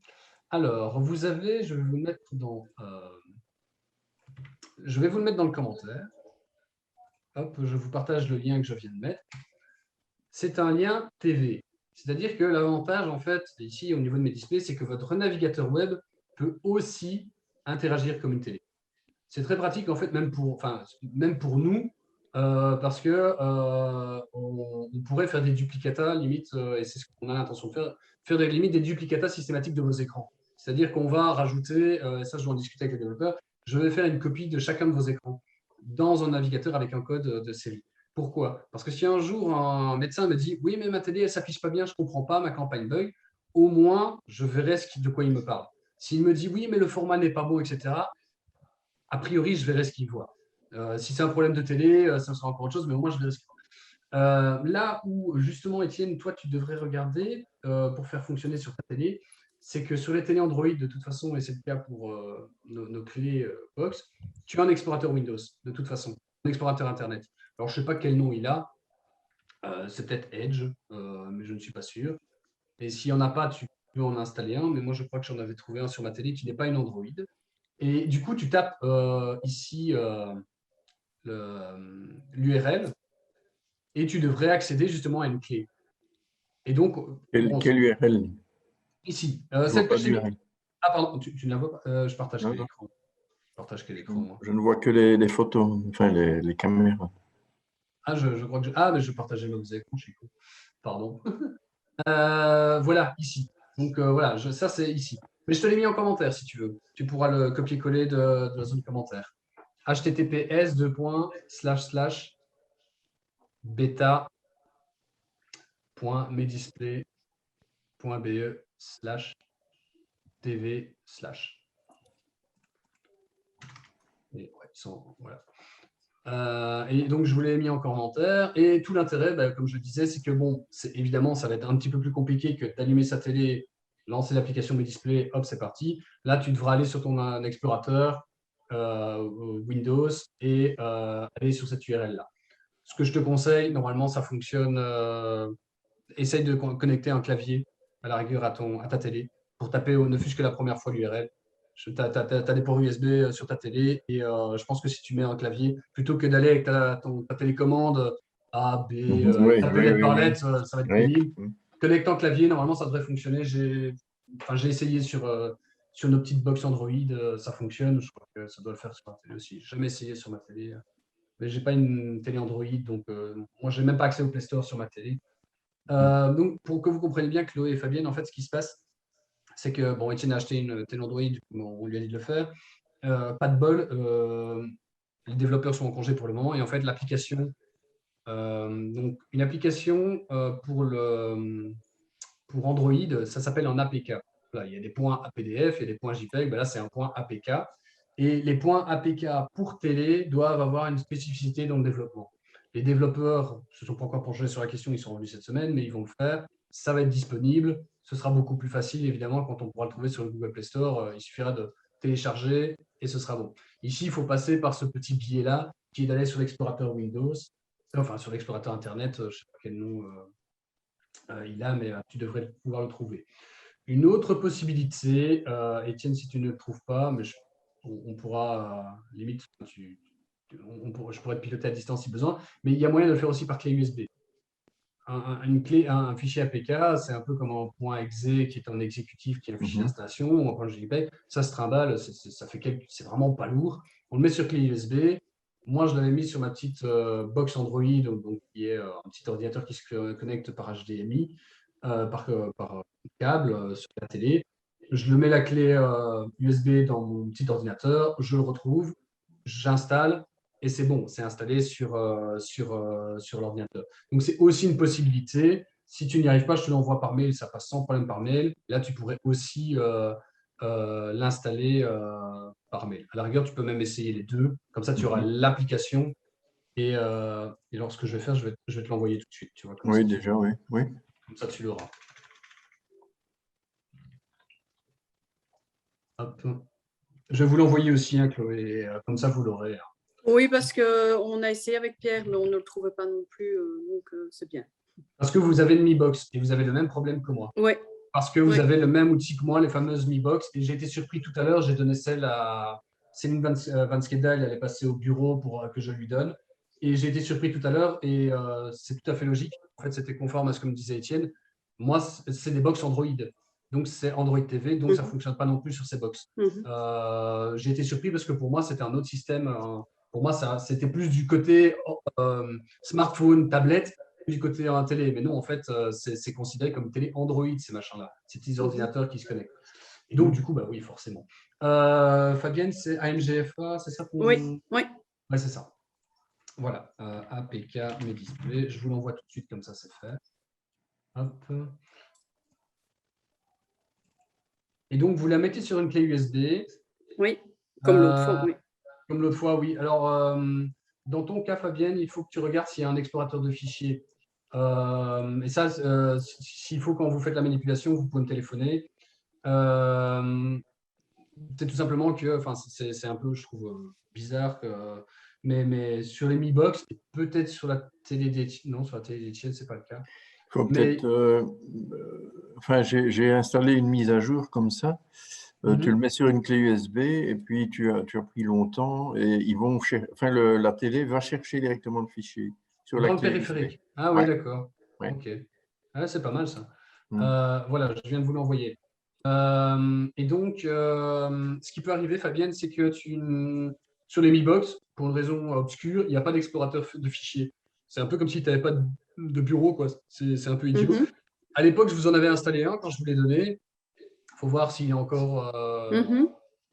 Alors, je vais vous le mettre je vais vous le mettre dans le commentaire. Hop, je vous partage le lien que je viens de mettre. C'est un lien TV. C'est-à-dire que l'avantage, en fait, ici, au niveau de mes displays, c'est que votre navigateur web peut aussi interagir comme une télé. C'est très pratique, en fait, même pour nous, parce que on pourrait faire des duplicata, limite, et c'est ce qu'on a l'intention de faire des duplicata systématiques de vos écrans. C'est-à-dire qu'on va rajouter, et ça je vais en discuter avec les développeurs, je vais faire une copie de chacun de vos écrans dans un navigateur avec un code de série. Pourquoi? Parce que si un jour un médecin me dit oui, mais ma télé, elle ne s'affiche pas bien, je ne comprends pas, ma campagne bug, au moins je verrai de quoi il me parle. S'il me dit oui, mais le format n'est pas bon, etc., a priori, je verrai ce qu'il voit. Si c'est un problème de télé, ça sera encore autre chose, mais au moins, je verrai ce qu'il voit. Là où, justement, Étienne, toi, tu devrais regarder pour faire fonctionner sur ta télé, c'est que sur les télés Android, de toute façon, et c'est le cas pour nos clés Box, tu as un explorateur Windows, de toute façon, un explorateur Internet. Alors, je ne sais pas quel nom il a, c'est peut-être Edge, mais je ne suis pas sûr. Et s'il n'y en a pas, tu peux en installer un, mais moi, je crois que j'en avais trouvé un sur ma télé qui n'est pas une Android. Et du coup, tu tapes ici l'URL et tu devrais accéder justement à une clé. Et donc, bon, Quelle URL? ici, Je vois celle que pas je t'ai mis. d'URL. Ah, pardon, tu ne la vois pas. Je partage Non, quel non. écran. Je partage quel écran, moi. Je ne vois que les photos, enfin les caméras. Ah, je crois que Ah, mais je partageais mes écrans, je suis con. Pardon. Voilà, ici. Donc, voilà, ça, c'est ici. Mais je te l'ai mis en commentaire, si tu veux. Tu pourras le copier-coller de la zone commentaire. https://beta.medisplay.be/tv/ Et, ouais, voilà. Et donc, je vous l'ai mis en commentaire. Et tout l'intérêt, comme je le disais, c'est que, bon, évidemment, ça va être un petit peu plus compliqué que d'allumer sa télé, lancer l'application Medisplay, hop, c'est parti. Là, tu devras aller sur ton explorateur, Windows et aller sur cette URL-là. Ce que je te conseille, normalement, ça fonctionne. Essaye de connecter un clavier à la rigueur à ta télé pour taper ne fût-ce que la première fois l'URL. Tu as des ports USB sur ta télé et je pense que si tu mets un clavier, plutôt que d'aller avec ta télécommande A, B, Oui, taper oui, lettre oui, par oui. lettre, ça va être Oui. pénible. Connectant clavier, normalement, ça devrait fonctionner. J'ai essayé sur nos petites box Android, ça fonctionne. Je crois que ça doit le faire sur ma télé aussi. J'ai jamais essayé sur ma télé, mais j'ai pas une télé Android, donc moi, j'ai même pas accès au Play Store sur ma télé. Donc, pour que vous compreniez bien, Chloé et Fabienne, en fait, ce qui se passe, c'est que, bon, Étienne a acheté une télé Android, on lui a dit de le faire. Pas de bol, les développeurs sont en congé pour le moment, et en fait, l'application, donc une application pour Android, ça s'appelle un APK. Voilà, il y a des points APDF, il y a des points JPEG, ben là, c'est un point APK. Et les points APK pour télé doivent avoir une spécificité dans le développement. Les développeurs ne se sont pas encore penchés sur la question, ils sont revenus cette semaine, mais ils vont le faire. Ça va être disponible. Ce sera beaucoup plus facile, évidemment, quand on pourra le trouver sur le Google Play Store. Il suffira de télécharger et ce sera bon. Ici, il faut passer par ce petit biais-là, qui est d'aller sur l'explorateur Windows, enfin sur l'explorateur Internet, je ne sais pas quel nom il a, mais tu devrais pouvoir le trouver. Une autre possibilité, Étienne, si tu ne le trouves pas, mais on pourra, limite, je pourrais te piloter à distance si besoin, mais il y a moyen de le faire aussi par clé USB. Un fichier APK, c'est un peu comme un point .exe qui est un exécutif, qui est un fichier d'installation, ou un point JPEG. Ça se trimballe, c'est vraiment pas lourd. On le met sur clé USB. Moi, je l'avais mis sur ma petite box Android, donc, qui est un petit ordinateur qui se connecte par HDMI, par câble sur la télé. Je le mets la clé USB dans mon petit ordinateur, je le retrouve, j'installe et c'est bon, c'est installé sur l'ordinateur. Donc, c'est aussi une possibilité. Si tu n'y arrives pas, je te l'envoie par mail, ça passe sans problème par mail. Là, tu pourrais aussi l'installer par mail. À la rigueur, tu peux même essayer les deux. Comme ça, tu auras l'application. Et lorsque je vais faire, je vais te l'envoyer tout de suite. Tu vois, comme Oui, ça, déjà, oui. comme ça, tu l'auras. Hop. Je vais vous l'envoyer aussi, hein, Chloé. Comme ça, vous l'aurez. Oui, parce qu'on a essayé avec Pierre, mais on ne le trouvait pas non plus, donc c'est bien. Parce que vous avez une Mi Box et vous avez le même problème que moi. Oui. Parce que vous avez le même outil que moi, les fameuses Mi Box. Et j'ai été surpris tout à l'heure, j'ai donné celle à Céline Van Skedal, elle est passée au bureau pour que je lui donne. Et j'ai été surpris tout à l'heure et c'est tout à fait logique. En fait, c'était conforme à ce que me disait Étienne. Moi, c'est des box Android. Donc, c'est Android TV, donc ça ne fonctionne pas non plus sur ces box. J'ai été surpris parce que pour moi, c'était un autre système. Pour moi, c'était plus du côté smartphone, tablette, du côté télé. Mais non, en fait, c'est considéré comme télé Android, ces machins-là. Ces petits ordinateurs qui se connectent. Et donc, du coup, bah oui, forcément. Fabienne, c'est AMGFA, c'est ça pour... Oui. Ouais, c'est ça. Voilà, APK, mes displays. Je vous l'envoie tout de suite, comme ça, c'est fait. Hop. Et donc, vous la mettez sur une clé USB. Oui, comme l'autre fois, oui. Comme l'autre fois, oui. Alors, dans ton cas, Fabienne, il faut que tu regardes s'il y a un explorateur de fichiers. Et ça, s'il faut, quand vous faites la manipulation, vous pouvez me téléphoner. C'est tout simplement que, enfin, c'est un peu, je trouve, bizarre que, mais sur les Mi Box, et peut-être sur la télé d'Étienne, non, sur la télé d'Étienne, c'est pas le cas. Il faut peut-être, enfin, j'ai installé une mise à jour comme ça. Tu le mets sur une clé USB et puis tu as pris longtemps et ils vont enfin, la télé va chercher directement le fichier sur dans la le clé périphérique. USB. Ah oui, d'accord. Ouais. Ok. Ah, c'est pas mal ça. Mm. Voilà, je viens de vous l'envoyer. Et donc, ce qui peut arriver, Fabienne, c'est que sur les Mi Box, pour une raison obscure, il n'y a pas d'explorateur de fichiers. C'est un peu comme si tu n'avais pas de bureau, quoi. C'est un peu idiot. À l'époque, je vous en avais installé un quand je vous l'ai donné. Il faut voir s'il est encore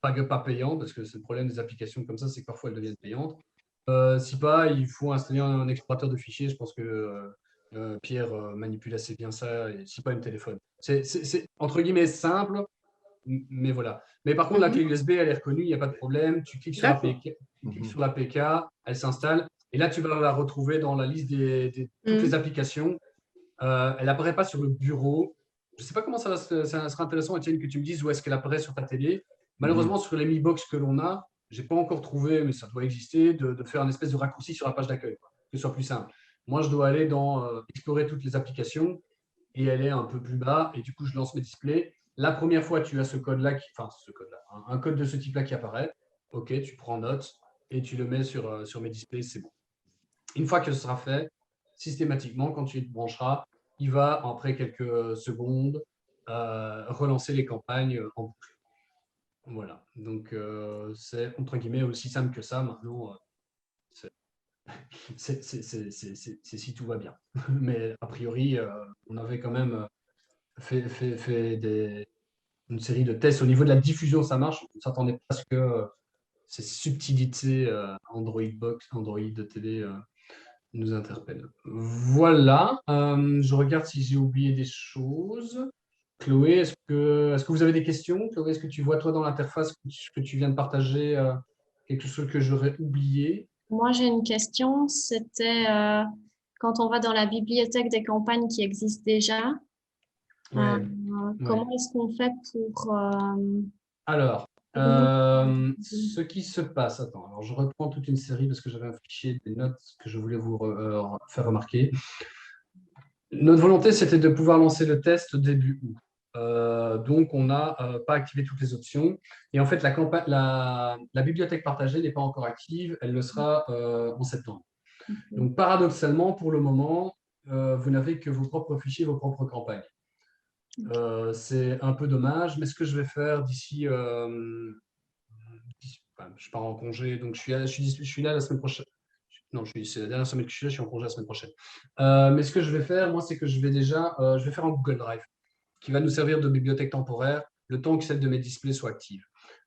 pas payant, parce que c'est le problème des applications comme ça, c'est que parfois elles deviennent payantes. Si pas, il faut installer un explorateur de fichiers. Je pense que Pierre manipule assez bien ça, et si pas, une téléphone. C'est entre guillemets simple, mais voilà. Mais par contre, la clé USB, elle est reconnue, il n'y a pas de problème. Tu cliques sur l'APK, elle s'installe, et là, tu vas la retrouver dans la liste de toutes les applications. Elle n'apparaît pas sur le bureau. Je ne sais pas comment ça sera intéressant, Étienne, que tu me dises où est-ce qu'elle apparaît sur ta télé. Malheureusement, sur les Mi Box que l'on a, je n'ai pas encore trouvé, mais ça doit exister, de faire un espèce de raccourci sur la page d'accueil, que ce soit plus simple. Moi, je dois aller dans explorer toutes les applications et elle est un peu plus bas. Et du coup, je lance mes displays. La première fois, tu as ce code-là, un code de ce type-là qui apparaît. OK, tu prends note et tu le mets sur mes displays, c'est bon. Une fois que ce sera fait, systématiquement, quand tu te brancheras, il va, après quelques secondes, relancer les campagnes en boucle. Voilà. Donc, c'est entre guillemets aussi simple que ça. Maintenant, c'est si tout va bien. Mais a priori, on avait quand même fait une série de tests. Au niveau de la diffusion, ça marche. On ne s'attendait pas à ce que ces subtilités Android Box, Android de télé nous interpellent. Voilà. Je regarde si j'ai oublié des choses. Chloé, est-ce que vous avez des questions? Chloé, est-ce que tu vois, toi, dans l'interface que tu viens de partager, quelque chose que j'aurais oublié? Moi, j'ai une question. C'était quand on va dans la bibliothèque des campagnes qui existent déjà, Ouais, comment est-ce qu'on fait pour… Alors, ce qui se passe, attends, alors je reprends toute une série parce que j'avais un fichier des notes que je voulais vous faire remarquer. Notre volonté, c'était de pouvoir lancer le test début août. Donc, on n'a pas activé toutes les options. Et en fait, la bibliothèque partagée n'est pas encore active. Elle le sera en septembre. Donc, paradoxalement, pour le moment, vous n'avez que vos propres fichiers, vos propres campagnes. C'est un peu dommage, mais ce que je vais faire d'ici… je pars en congé, donc je suis là la semaine prochaine. Non, c'est la dernière semaine que je suis là, je suis en congé la semaine prochaine. Mais ce que je vais faire, moi, c'est que je vais faire un Google Drive qui va nous servir de bibliothèque temporaire le temps que celle de mes displays soit active.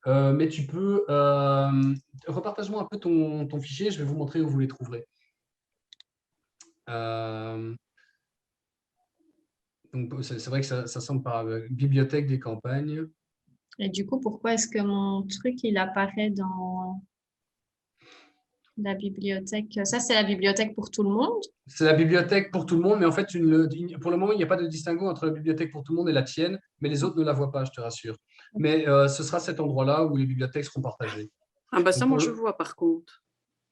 Mais tu peux… repartage-moi un peu ton fichier, je vais vous montrer où vous les trouverez. Donc, c'est vrai que ça semble par bibliothèque des campagnes. Et du coup, pourquoi est-ce que mon truc, il apparaît dans la bibliothèque? Ça, c'est la bibliothèque pour tout le monde? C'est la bibliothèque pour tout le monde, mais en fait, pour le moment, il n'y a pas de distinguo entre la bibliothèque pour tout le monde et la tienne, mais les autres ne la voient pas, je te rassure. Mais ce sera cet endroit-là où les bibliothèques seront partagées. Ah bah ça, Donc, moi, je vois par contre.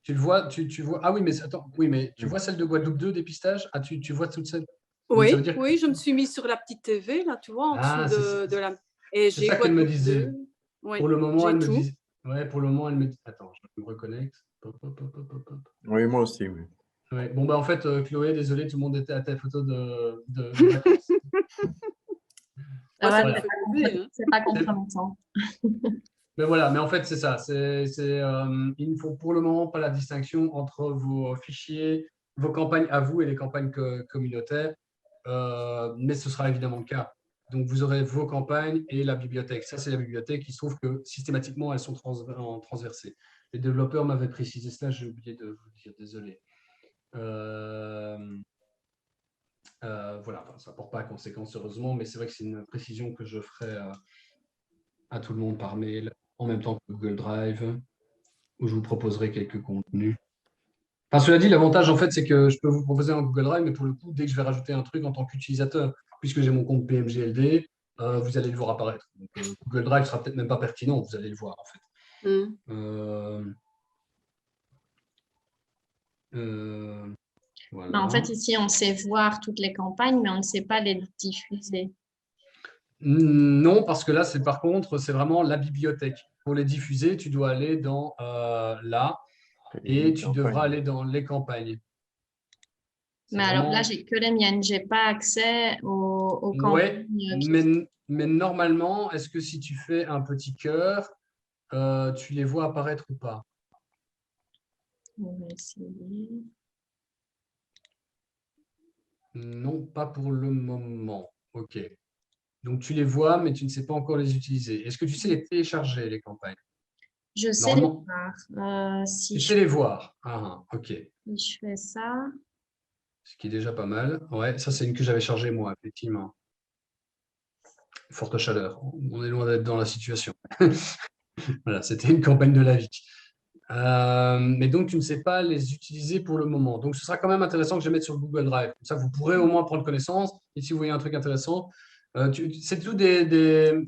tu le vois, tu vois. Ah oui, mais attends, oui, mais tu vois celle de Guadeloupe 2, dépistage? Ah, tu vois toute celle. Donc, ça veut Oui, dire que… oui, je me suis mise sur la petite TV, là, tu vois, en Ah, dessous de la… Et c'est j'ai ça qu'elle me Guadeloupe disait. 2. Oui, Pour le moment, j'ai elle me tout. dit. Ouais, pour le moment, elle me dit. Attends, je me reconnecte. Hop, hop, hop, hop, hop, hop. Oui, moi aussi, oui. Ouais. Bon, bah, en fait, Chloé, désolé, tout le monde était à ta photo de vacances. Ah, ça me Voilà. fait rêver, hein. C'est pas compromettant. Mais voilà, mais en fait, c'est ça. Il ne faut pour le moment pas la distinction entre vos fichiers, vos campagnes à vous et les campagnes communautaires, mais ce sera évidemment le cas. Donc, vous aurez vos campagnes et la bibliothèque. Ça, c'est la bibliothèque. Il se trouve que systématiquement, elles sont transversées. Les développeurs m'avaient précisé cela, j'ai oublié de vous dire, désolé. Voilà, enfin, ça ne porte pas à conséquence, heureusement, mais c'est vrai que c'est une précision que je ferai à tout le monde par mail, en même temps que Google Drive, où je vous proposerai quelques contenus. Enfin, cela dit, l'avantage, en fait, c'est que je peux vous proposer un Google Drive, mais pour le coup, dès que je vais rajouter un truc en tant qu'utilisateur, puisque j'ai mon compte PMGLD, vous allez le voir apparaître. Donc, Google Drive sera peut-être même pas pertinent, vous allez le voir, en fait. Voilà. En fait, ici, on sait voir toutes les campagnes, mais on ne sait pas les diffuser. Non, parce que là, par contre, c'est vraiment la bibliothèque. Pour les diffuser, tu dois aller dans là et tu devras aller dans les campagnes. Mais alors là, j'ai que les miennes. Je n'ai pas accès aux campagnes. Ouais, mais normalement, est-ce que si tu fais un petit cœur, tu les vois apparaître ou pas? On va essayer. Non, pas pour le moment. OK. Donc, tu les vois, mais tu ne sais pas encore les utiliser. Est-ce que tu sais les télécharger, les campagnes? Je sais les voir. Tu sais les voir. Ah, OK. Si je fais ça. Ce qui est déjà pas mal. Ouais, ça, c'est une que j'avais chargée, moi, effectivement. Forte chaleur. On est loin d'être dans la situation. Voilà, c'était une campagne de la vie. Mais donc, tu ne sais pas les utiliser pour le moment. Donc, ce sera quand même intéressant que je mette sur Google Drive. Comme ça, vous pourrez au moins prendre connaissance. Et si vous voyez un truc intéressant, c'est tout des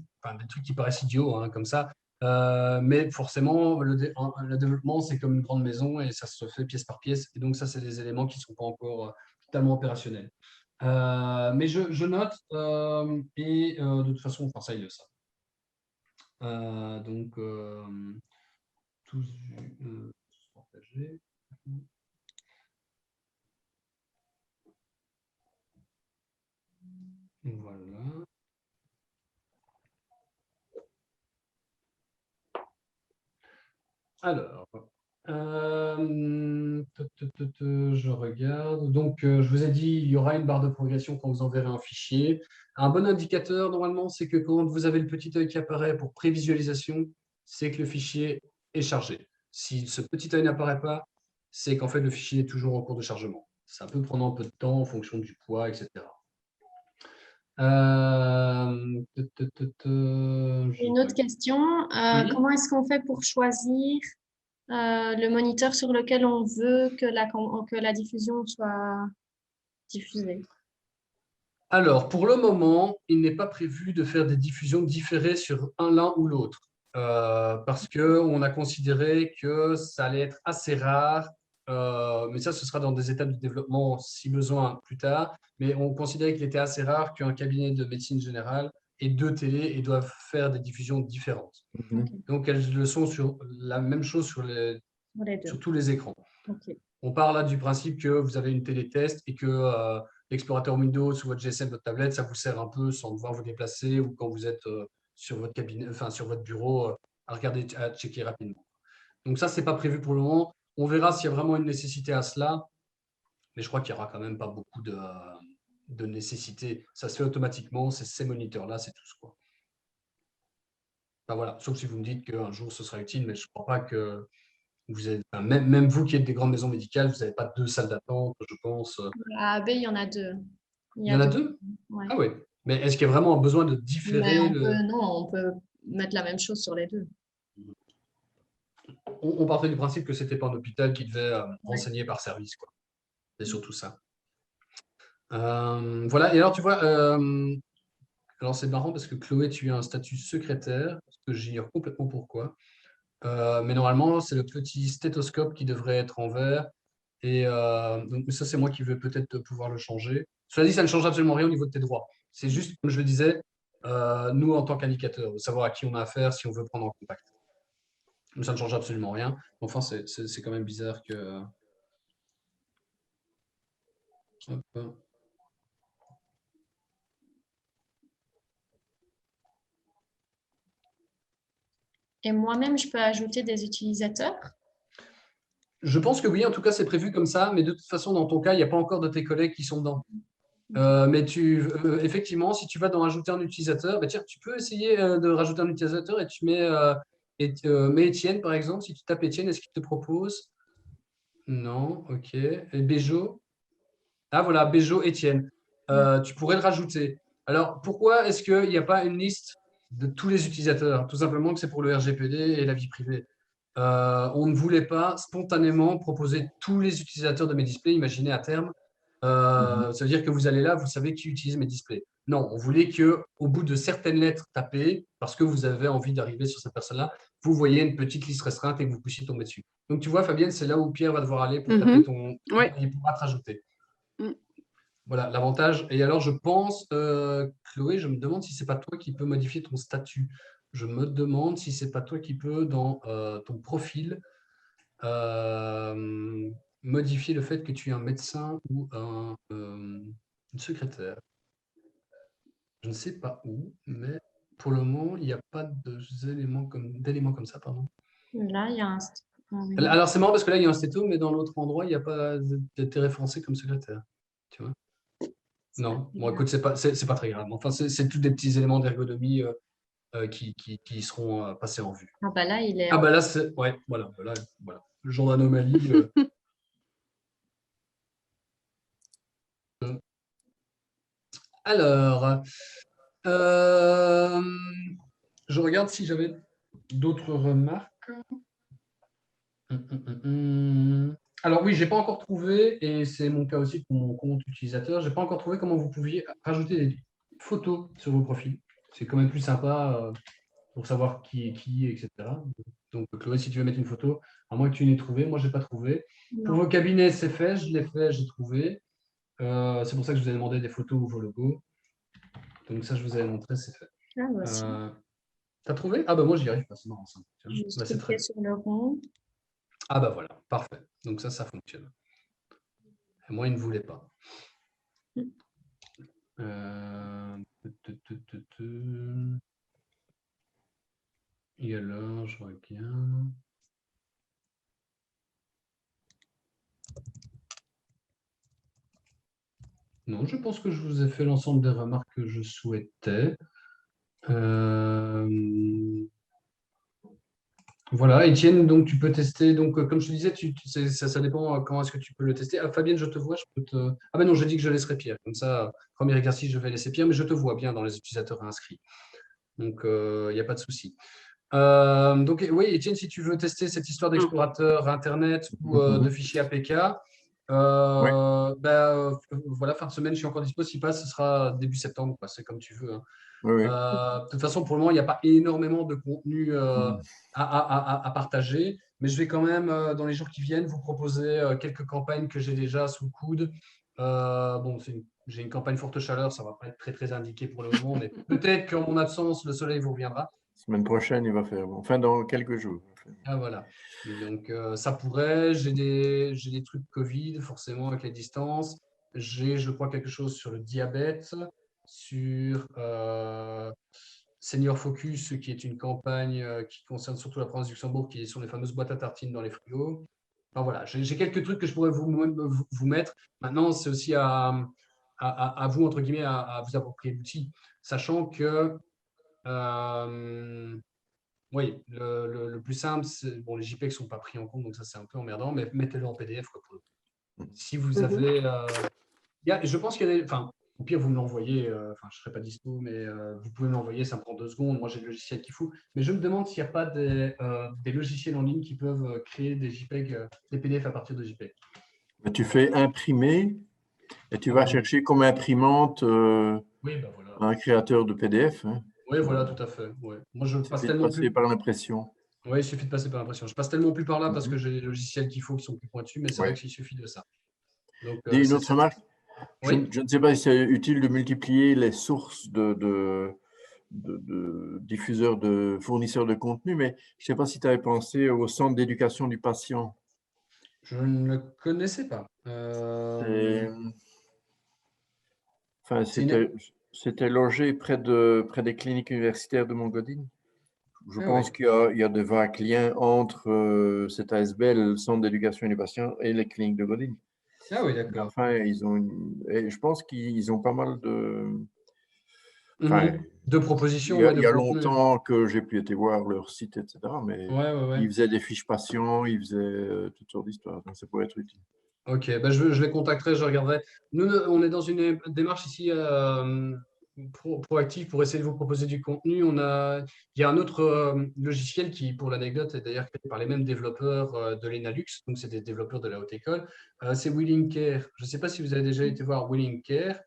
trucs qui paraissent idiots, hein, comme ça. Mais forcément, le développement, c'est comme une grande maison et ça se fait pièce par pièce. Et donc, ça, c'est des éléments qui ne sont pas encore totalement opérationnels. Mais je note et de toute façon, enfin, ça, il le savent. Donc, tous partagés. Voilà. Alors, je regarde. Donc, je vous ai dit, il y aura une barre de progression quand vous enverrez un fichier. Un bon indicateur, normalement, c'est que quand vous avez le petit œil qui apparaît pour prévisualisation, c'est que le fichier est chargé. Si ce petit œil n'apparaît pas, c'est qu'en fait, le fichier est toujours en cours de chargement. Ça peut prendre un peu de temps en fonction du poids, etc. Une autre question, Oui. comment est-ce qu'on fait pour choisir le moniteur sur lequel on veut que la diffusion soit diffusée? Alors, pour le moment, il n'est pas prévu de faire des diffusions différées sur l'un ou l'autre, parce qu'on a considéré que ça allait être assez rare, mais ça, ce sera dans des étapes de développement, si besoin, plus tard, mais on considérait qu'il était assez rare qu'un cabinet de médecine générale ait 2 télés et doivent faire des diffusions différentes. Donc, elles le sont sur la même chose sur tous les écrans. Okay. On part là du principe que vous avez une télé test et que l'explorateur Windows ou votre GSM, votre tablette, ça vous sert un peu sans devoir vous déplacer ou quand vous êtes sur votre cabinet, enfin sur votre bureau, à regarder, à checker rapidement. Donc ça, c'est pas prévu pour le moment. On verra s'il y a vraiment une nécessité à cela, mais je crois qu'il n'y aura quand même pas beaucoup de nécessité. Ça se fait automatiquement, c'est ces moniteurs-là, c'est tout, quoi. Enfin, voilà, sauf si vous me dites qu'un jour ce sera utile, mais je ne crois pas que vous avez, enfin, même vous qui êtes des grandes maisons médicales, vous n'avez pas 2 salles d'attente, je pense. À AB, il y en a 2. Il y en a 2? Ouais. Ah oui. Mais est-ce qu'il y a vraiment un besoin de différer Non, on peut mettre la même chose sur les 2. On partait du principe que ce n'était pas un hôpital qui devait renseigner par service, quoi. C'est surtout ça. Voilà. Et alors, tu vois, alors c'est marrant parce que Chloé, tu as un statut secrétaire, parce que j'ignore complètement pourquoi. Mais normalement, c'est le petit stéthoscope qui devrait être en vert. Et donc, ça, c'est moi qui vais peut-être pouvoir le changer. Cela dit, ça ne change absolument rien au niveau de tes droits. C'est juste, comme je le disais, nous, en tant qu'indicateurs, de savoir à qui on a affaire, si on veut prendre en contact. Donc, ça ne change absolument rien. Enfin, c'est quand même bizarre que... Hop. Et moi-même, je peux ajouter des utilisateurs? Je pense que oui, en tout cas, c'est prévu comme ça. Mais de toute façon, dans ton cas, il n'y a pas encore de tes collègues qui sont dedans. Mais effectivement, si tu vas dans ajouter un utilisateur, bah tiens, tu peux essayer de rajouter un utilisateur et tu mets, mets Étienne, par exemple. Si tu tapes Étienne, est-ce qu'il te propose? Non, ok. Et Béjo? Ah voilà, Béjo, Étienne. Tu pourrais le rajouter. Alors, pourquoi est-ce qu'il n'y a pas une liste de tous les utilisateurs? Tout simplement que c'est pour le RGPD et la vie privée. On ne voulait pas spontanément proposer tous les utilisateurs de mes displays. Imaginez à terme, ça veut dire que vous allez là, vous savez qui utilise mes displays. Non, on voulait qu'au bout de certaines lettres tapées, parce que vous avez envie d'arriver sur cette personne-là, vous voyez une petite liste restreinte et que vous puissiez tomber dessus. Donc, tu vois, Fabienne, c'est là où Pierre va devoir aller pour taper ton... Ouais. Il pourra te rajouter. Voilà, l'avantage. Et alors, je pense, Chloé, je me demande si ce n'est pas toi qui peux modifier ton statut. Je me demande si ce n'est pas toi qui peux, dans ton profil, modifier le fait que tu es un médecin ou une secrétaire. Je ne sais pas où, mais pour le moment, il n'y a pas d'éléments comme ça. Pardon. Là, il y a un... Alors, c'est marrant parce que là, il y a un stéto, mais dans l'autre endroit, il n'y a pas été référencé comme secrétaire. Tu vois? Non, bon, écoute, c'est pas très grave. Enfin, c'est tous des petits éléments d'ergonomie qui seront passés en vue. Ah bah là, il est... Ah bah là, c'est... Ouais, voilà. Le genre d'anomalie. Alors, je regarde si j'avais d'autres remarques. Alors oui, je n'ai pas encore trouvé, et c'est mon cas aussi pour mon compte utilisateur, je n'ai pas encore trouvé comment vous pouviez rajouter des photos sur vos profils. C'est quand même plus sympa pour savoir qui est qui, etc. Donc, Chloé, si tu veux mettre une photo, à moins que tu n'aies trouvé, moi, je n'ai pas trouvé. Pour Non. vos cabinets, c'est fait, je l'ai fait, j'ai trouvé. C'est pour ça que je vous ai demandé des photos ou vos logos. Donc, ça, je vous avais montré, c'est fait. Ah, voici. T'as trouvé? Ah, bah, moi, j'y arrive pas, c'est marrant ça. Tiens, Juste bah, c'est très cliquer bien. sur le rond. Ah, bah, voilà, parfait. Donc, ça fonctionne. Et moi, il ne voulait pas. Et alors, je regarde. Non, je pense que je vous ai fait l'ensemble des remarques que je souhaitais. Voilà, Étienne, donc tu peux tester. Donc, comme je te disais, ça dépend comment est-ce que tu peux le tester. Ah, Fabienne, je te vois, je peux te. Ah ben non, j'ai dit que je laisserai Pierre. Comme ça, premier exercice, je vais laisser Pierre, mais je te vois bien dans les utilisateurs inscrits. Donc, il n'y a pas de souci. Donc, oui, Étienne, si tu veux tester cette histoire d'explorateur Internet ou de fichier APK, voilà, fin de semaine, je suis encore dispo. Si pas, ce sera début septembre. C'est comme tu veux. Hein. Oui. De toute façon, pour le moment, il n'y a pas énormément de contenu à partager, mais je vais quand même, dans les jours qui viennent, vous proposer quelques campagnes que j'ai déjà sous le coude. Bon, j'ai une campagne forte chaleur, ça ne va pas être très, très indiqué pour le moment, mais peut-être qu'en mon absence, le soleil vous reviendra. Semaine prochaine, il va faire bon. Enfin, dans quelques jours. Ah, voilà. Donc, ça pourrait. J'ai des trucs Covid, forcément, avec les distances. J'ai, je crois, quelque chose sur le diabète, sur Senior Focus, qui est une campagne qui concerne surtout la province du Luxembourg, qui est sur les fameuses boîtes à tartines dans les frigos. Enfin, voilà, j'ai quelques trucs que je pourrais vous mettre. Maintenant, c'est aussi à vous, entre guillemets, à vous approprier l'outil, sachant que oui, le plus simple, c'est bon, les JPEG ne sont pas pris en compte, donc ça c'est un peu emmerdant, mais mettez-le en PDF quoi, pour le coup. Si vous avez, je pense qu'il y a des, enfin, au pire vous me l'envoyez, enfin je ne serai pas dispo, mais vous pouvez me l'envoyer, ça me prend 2 secondes. Moi j'ai le logiciel qu'il faut, mais je me demande s'il n'y a pas des logiciels en ligne qui peuvent créer des JPEG, des PDF à partir de JPEG. Tu fais imprimer et tu vas Oui. chercher comme imprimante Oui, ben voilà. un créateur de PDF. Hein. Oui, voilà, tout à fait. Ouais. Moi je Il passe suffit de tellement passer plus. par l'impression. Oui, il suffit de passer par l'impression. Je passe tellement plus par là parce que j'ai les logiciels qu'il faut qui sont plus pointus, mais c'est vrai Ouais. qu'il suffit de ça. Donc, Dis une autre remarque. Oui. Je ne sais pas si c'est utile de multiplier les sources de diffuseurs, de fournisseurs de contenu, mais je ne sais pas si tu avais pensé au centre d'éducation du patient. Je ne le connaissais pas. Enfin, c'était logé près des cliniques universitaires de Montgodine. Je pense oui. qu'il y a de vagues liens entre cet ASBL, le centre d'éducation du patient, et les cliniques de Godin. Ah oui, d'accord. Enfin, et je pense qu'ils ont pas mal de. Enfin, De propositions, il de y a contenu. longtemps que j'ai pu été voir leur site, etc. Mais Ouais. ils faisaient des fiches patients, ils faisaient toutes sortes d'histoires. Donc, ça pourrait être utile. Ok, bah je les contacterai, je regarderai. Nous, on est dans une démarche ici proactive pour essayer de vous proposer du contenu. Il y a un autre logiciel qui, pour l'anecdote, est d'ailleurs créé par les mêmes développeurs de l'ENALux, donc c'est des développeurs de la haute école. C'est Willing Care. Je ne sais pas si vous avez déjà été voir Willing Care.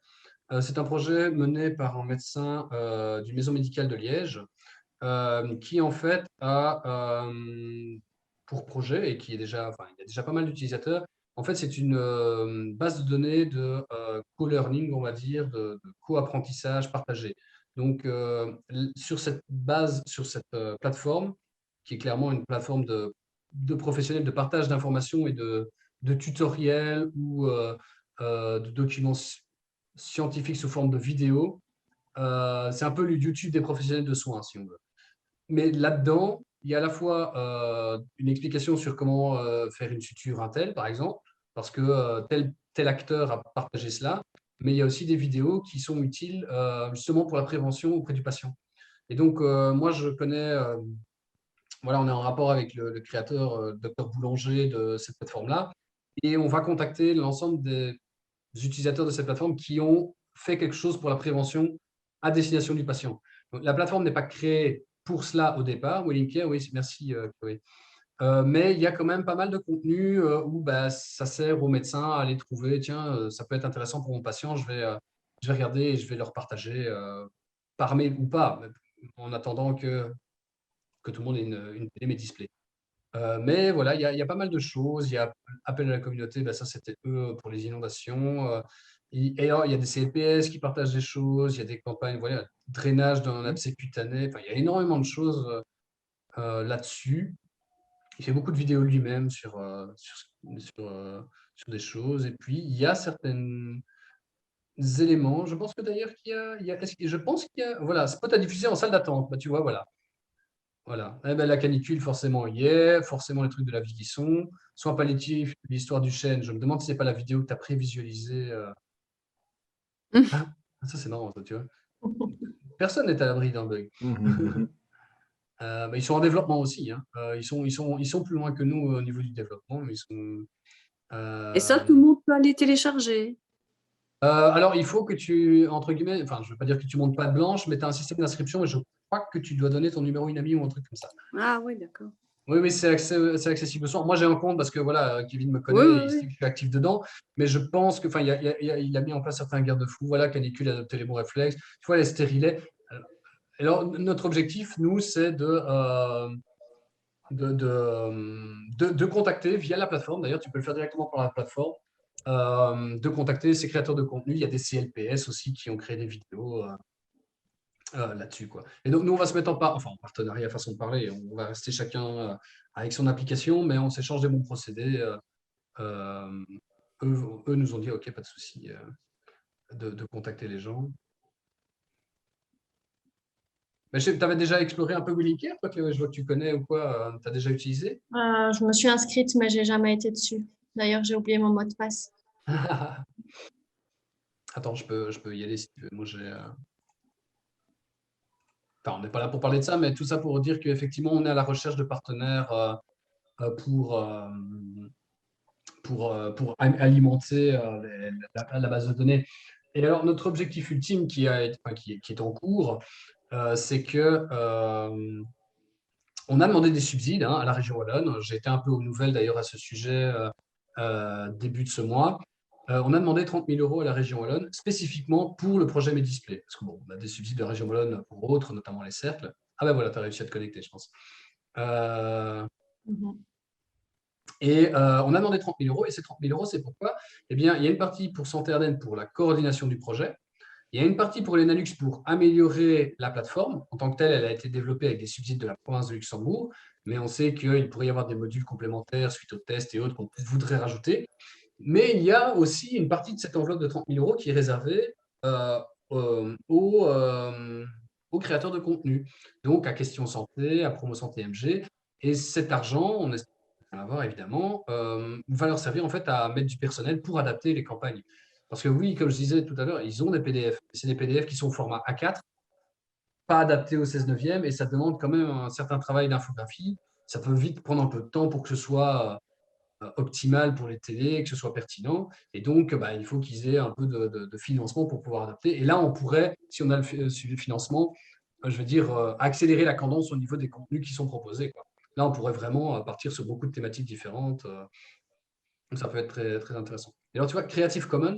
C'est un projet mené par un médecin d'une maison médicale de Liège qui, en fait, a pour projet et qui est déjà, enfin, il y a déjà pas mal d'utilisateurs. En fait, c'est une base de données de co-learning, on va dire, de co-apprentissage partagé. Donc, sur cette base, sur cette plateforme, qui est clairement une plateforme de professionnels de partage d'informations et de tutoriels ou de documents scientifiques sous forme de vidéos, c'est un peu le YouTube des professionnels de soins, si on veut. Mais là-dedans, il y a à la fois une explication sur comment faire une suture Intel, par exemple, parce que tel acteur a partagé cela, mais il y a aussi des vidéos qui sont utiles justement pour la prévention auprès du patient. Et donc, moi, je connais, voilà, on est en rapport avec le créateur, Dr Boulanger, de cette plateforme-là, et on va contacter l'ensemble des utilisateurs de cette plateforme qui ont fait quelque chose pour la prévention à destination du patient. Donc, la plateforme n'est pas créée pour cela au départ. Wellingcare, oui, merci Chloé. Mais il y a quand même pas mal de contenu où bah, ça sert aux médecins à aller trouver, tiens, ça peut être intéressant pour mon patient, je vais regarder et je vais leur partager par mail ou pas, en attendant que que tout le monde ait une télé mais display. Mais voilà, il y a pas mal de choses. Il y a appel à la communauté, ben ça c'était eux pour les inondations. Et alors, il y a des CLPS qui partagent des choses, il y a des campagnes, voilà, drainage d'un abcès cutané. Enfin, il y a énormément de choses là-dessus. Il fait beaucoup de vidéos lui-même sur des choses. Et puis, il y a certains éléments. Je pense que d'ailleurs je pense qu'il y a, voilà, spot à diffuser en salle d'attente. Bah, tu vois, voilà. Voilà. Eh ben, la canicule, forcément, y est. Forcément, les trucs de la vie qui sont. Soins palliatifs, l'histoire du chêne. Je me demande si c'est pas la vidéo que tu as prévisualisée. Ah, ça, c'est marrant, ça, tu vois. Personne n'est à l'abri d'un bug. Ils sont en développement aussi. Hein. Ils sont plus loin que nous au niveau du développement. Mais Et ça, tout le monde peut aller télécharger. alors, il faut que tu, entre guillemets, enfin, je ne veux pas dire que tu montes pas de blanche, mais tu as un système d'inscription et je crois que tu dois donner ton numéro INAMI ou un truc comme ça. Ah oui, d'accord. Oui, oui, c'est accessible au soir. Moi, j'ai un compte parce que voilà, Kevin me connaît, Oui, il sait que je suis actif dedans. Mais je pense que, enfin, il a mis en place certains garde-fous. Voilà, canicule, adopter les bons réflexes. Tu vois, les stérilets. Alors, notre objectif, nous, c'est de contacter via la plateforme. D'ailleurs, tu peux le faire directement par la plateforme. De contacter ces créateurs de contenu. Il y a des CLPS aussi qui ont créé des vidéos là-dessus, quoi. Et donc, nous, on va se mettre en partenariat, façon de parler. On va rester chacun avec son application, mais on s'échange des bons procédés. Euh, eux nous ont dit, OK, pas de souci, de contacter les gens. Tu avais déjà exploré un peu WillingCare, toi, que je vois que tu connais ou quoi, tu as déjà utilisé? Je me suis inscrite, mais j'ai jamais été dessus. D'ailleurs, j'ai oublié mon mot de passe. Attends, je peux y aller si tu veux. Moi, Enfin, on n'est pas là pour parler de ça, mais tout ça pour dire qu'effectivement, on est à la recherche de partenaires pour alimenter la base de données. Et alors, notre objectif ultime qui est en cours, c'est que on a demandé des subsides à la région Wallonne. J'ai été un peu aux nouvelles d'ailleurs à ce sujet début de ce mois. On a demandé 30 000 € à la région Wallonne, spécifiquement pour le projet Medisplay. Parce que bon, on a des subsides de la région Wallonne pour autres, notamment les cercles. Ah ben voilà, tu as réussi à te connecter, je pense. Et on a demandé 30 000 €, et ces 30 000 €, c'est pourquoi? Eh bien, il y a une partie pour Santé Ardennes pour la coordination du projet. Il y a une partie pour les Nanux pour améliorer la plateforme. En tant que telle, elle a été développée avec des subsides de la province de Luxembourg, mais on sait qu'il pourrait y avoir des modules complémentaires suite aux tests et autres qu'on voudrait rajouter. Mais il y a aussi une partie de cette enveloppe de 30 000 € qui est réservée aux créateurs de contenu, donc à Question Santé, à Promo Santé MG. Et cet argent, on espère en avoir évidemment, va leur servir en fait à mettre du personnel pour adapter les campagnes. Parce que oui, comme je disais tout à l'heure, ils ont des PDF. C'est des PDF qui sont au format A4, pas adaptés au 16 neuvième, et ça demande quand même un certain travail d'infographie. Ça peut vite prendre un peu de temps pour que ce soit optimal pour les télés, que ce soit pertinent. Et donc, il faut qu'ils aient un peu de financement pour pouvoir adapter. Et là, on pourrait, si on a le financement, je veux dire, accélérer la cadence au niveau des contenus qui sont proposés, quoi. Là, on pourrait vraiment partir sur beaucoup de thématiques différentes. Donc, ça peut être très, très intéressant. Et alors, tu vois, Creative Commons,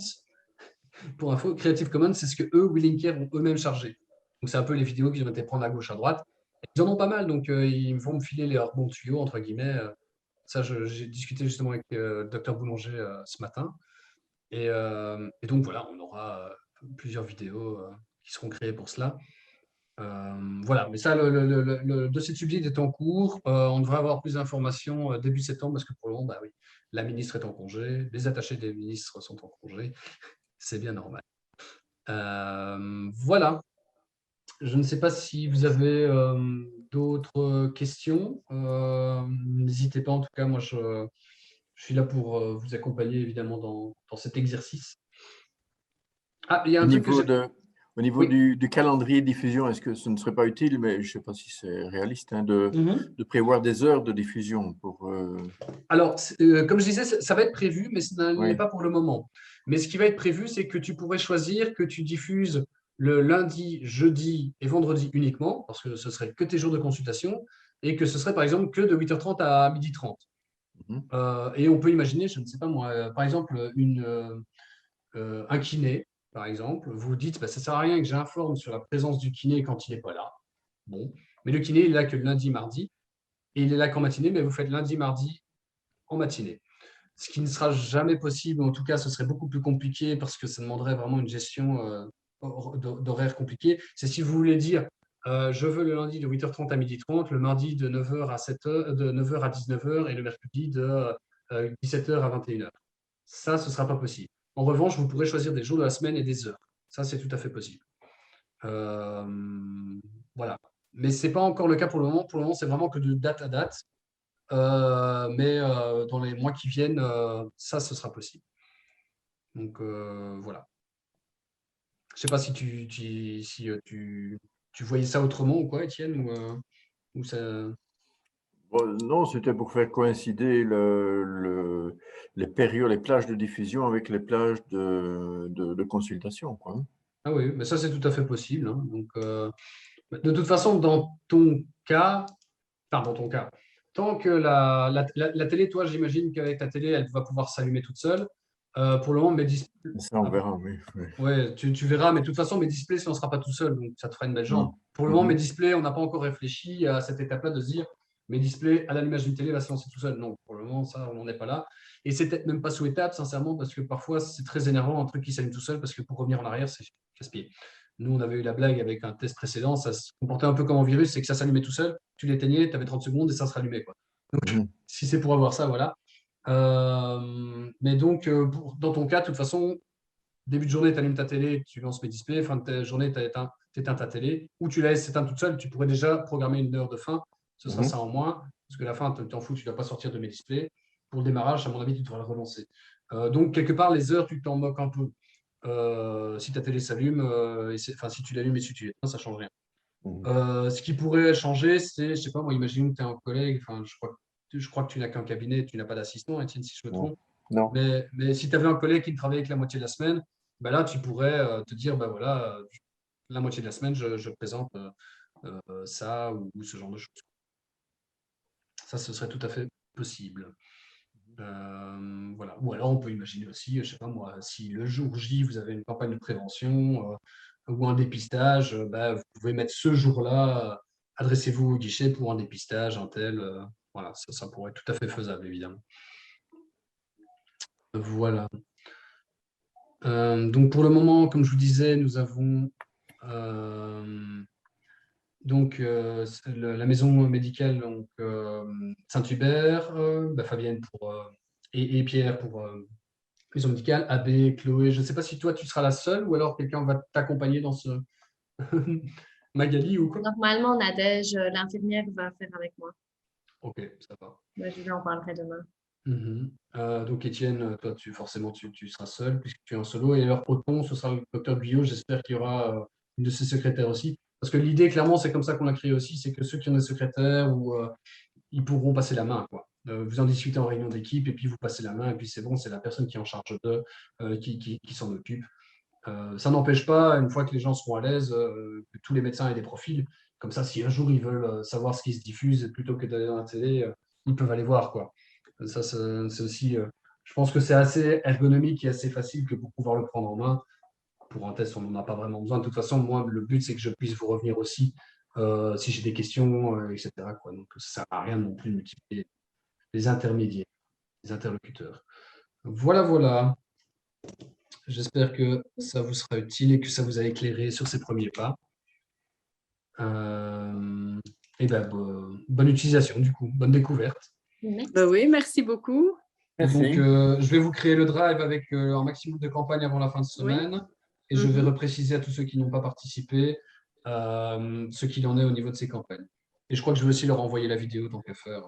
pour info, Creative Commons, c'est ce que eux, WillingCare, vont eux-mêmes charger. Donc, c'est un peu les vidéos qu'ils ont été prendre à gauche, à droite. Et ils en ont pas mal, donc ils vont me filer leurs bons tuyaux, entre guillemets. Ça, j'ai discuté justement avec Dr Boulanger ce matin. Et donc, voilà, on aura plusieurs vidéos qui seront créées pour cela. Voilà, mais ça, le dossier de subside est en cours. On devrait avoir plus d'informations début septembre parce que pour le moment, oui, la ministre est en congé, les attachés des ministres sont en congé. C'est bien normal. Voilà. Je ne sais pas si vous avez d'autres questions. N'hésitez pas, en tout cas, moi, je suis là pour vous accompagner, évidemment, dans cet exercice. Ah, il y a un truc que j'ai... Au niveau Oui. du calendrier de diffusion, est-ce que ce ne serait pas utile, mais je ne sais pas si c'est réaliste, de prévoir des heures de diffusion pour… Alors, comme je disais, ça va être prévu, mais ce n'est Oui. pas pour le moment. Mais ce qui va être prévu, c'est que tu pourrais choisir que tu diffuses le lundi, jeudi et vendredi uniquement, parce que ce serait que tes jours de consultation, et que ce serait par exemple que de 8h30 à 12h30. Et on peut imaginer, je ne sais pas moi, par exemple, un kiné, par exemple, vous dites, ça ne sert à rien que j'informe sur la présence du kiné quand il n'est pas là. Bon, Mais le kiné, il est là que le lundi, mardi. Et il est là qu'en matinée, mais vous faites lundi, mardi en matinée. Ce qui ne sera jamais possible, ou en tout cas, ce serait beaucoup plus compliqué parce que ça demanderait vraiment une gestion d'horaire compliquée. C'est si vous voulez dire, je veux le lundi de 8h30 à 12h30, le mardi de 9h à 7h, de 9h à 19h et le mercredi de 17h à 21h. Ça, ce ne sera pas possible. En revanche, vous pourrez choisir des jours de la semaine et des heures. Ça, c'est tout à fait possible. Voilà. Mais ce n'est pas encore le cas pour le moment. Pour le moment, c'est vraiment que de date à date. Mais dans les mois qui viennent, ça, ce sera possible. Donc, voilà. Je ne sais pas si tu voyais ça autrement ou quoi, Étienne, ou ça... Bon, non, c'était pour faire coïncider les périodes, les plages de diffusion avec les plages de consultation, quoi. Ah oui, mais ça, c'est tout à fait possible, hein. Donc, de toute façon, dans ton cas, tant que la télé, toi, j'imagine qu'avec ta télé, elle va pouvoir s'allumer toute seule. Pour le moment, mes displays, Ça, on verra, oui. ouais, tu verras, mais de toute façon, mes displays, si on ne sera pas tout seul, donc ça te fera une belle jambe. Pour le moment, mes displays, on n'a pas encore réfléchi à cette étape-là de se dire, mes displays à l'allumage d'une télé va se lancer tout seul. Non, pour le moment, ça, on n'en est pas là. Et c'est peut-être même pas souhaitable, sincèrement, parce que parfois, c'est très énervant un truc qui s'allume tout seul, parce que pour revenir en arrière, c'est casse-pied. Nous, on avait eu la blague avec un test précédent, ça se comportait un peu comme un virus, c'est que ça s'allumait tout seul, tu l'éteignais, tu avais 30 secondes et ça se rallumait, quoi. Donc, si c'est pour avoir ça, voilà. Mais donc, dans ton cas, de toute façon, début de journée, tu allumes ta télé, tu lances mes displays, fin de ta journée, tu éteins ta télé, ou tu la laisses s'éteindre toute seule, tu pourrais déjà programmer une heure de fin, ce sera ça en moins, parce que la fin, tu t'en fous, tu ne dois pas sortir de mes displays. Pour le démarrage, à mon avis, tu devras le relancer. Donc, quelque part, les heures, tu t'en moques un peu. Si ta télé s'allume, si tu l'allumes et si tu l'éteins, ça ne change rien. Ce qui pourrait changer, c'est, je ne sais pas, moi, imagine que tu es un collègue, je crois que tu n'as qu'un cabinet, tu n'as pas d'assistant, Étienne, si je me trompe. Non. Mais si tu avais un collègue qui travaillait avec la moitié de la semaine, ben là, tu pourrais te dire, ben voilà, la moitié de la semaine, je présente ça ou ce genre de choses. Ça, ce serait tout à fait possible. Voilà. Ou alors, on peut imaginer aussi, je ne sais pas moi, si le jour J, vous avez une campagne de prévention ou un dépistage, ben, vous pouvez mettre ce jour-là, adressez-vous au guichet pour un dépistage, un tel. Voilà, ça pourrait être tout à fait faisable, évidemment. Voilà. Donc pour le moment, comme je vous disais, nous avons la maison médicale donc, Saint-Hubert, Fabienne et Pierre pour maison médicale, Abbé, Chloé. Je ne sais pas si toi tu seras la seule ou alors quelqu'un va t'accompagner dans ce Magali ou quoi. Normalement, Nadège, l'infirmière, va faire avec moi. Ok, ça va. Je lui en parlerai demain. Donc Étienne, toi forcément tu seras seul puisque tu es en solo. Et alors Othon, ce sera le docteur Guyot. J'espère qu'il y aura une de ses secrétaires aussi. Parce que l'idée, clairement, c'est comme ça qu'on l'a créé aussi, c'est que ceux qui ont des secrétaires, ils pourront passer la main, quoi. Vous en discutez en réunion d'équipe et puis vous passez la main et puis c'est bon, c'est la personne qui est en charge d'eux qui s'en occupe. Ça n'empêche pas, une fois que les gens seront à l'aise, que tous les médecins aient des profils. Comme ça, si un jour ils veulent savoir ce qui se diffuse, plutôt que d'aller dans la télé, ils peuvent aller voir, quoi. Ça, c'est aussi, je pense que c'est assez ergonomique et assez facile que pour pouvoir le prendre en main. Pour un test, on n'en a pas vraiment besoin. De toute façon, moi, le but, c'est que je puisse vous revenir aussi si j'ai des questions, etc., quoi. Donc, ça ne sert à rien non plus de multiplier les intermédiaires, les interlocuteurs. Voilà, voilà. J'espère que ça vous sera utile et que ça vous a éclairé sur ces premiers pas. Et bonne utilisation, du coup. Bonne découverte. Oui, merci beaucoup. Merci. Donc, je vais vous créer le drive avec un maximum de campagne avant la fin de semaine. Et je vais repréciser à tous ceux qui n'ont pas participé ce qu'il en est au niveau de ces campagnes. Et je crois que je vais aussi leur envoyer la vidéo, tant qu'à faire.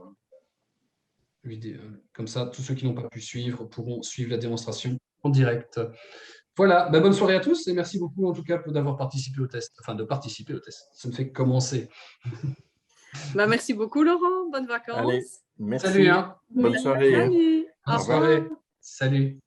Comme ça, tous ceux qui n'ont pas pu suivre pourront suivre la démonstration en direct. Voilà, bonne soirée à tous et merci beaucoup en tout cas d'avoir participé au test. Enfin, de participer au test. Ça me fait commencer. Merci beaucoup, Laurent. Bonnes vacances. Allez, merci. Salut. Hein. Bonne soirée. Salut. Bonne soirée. Salut.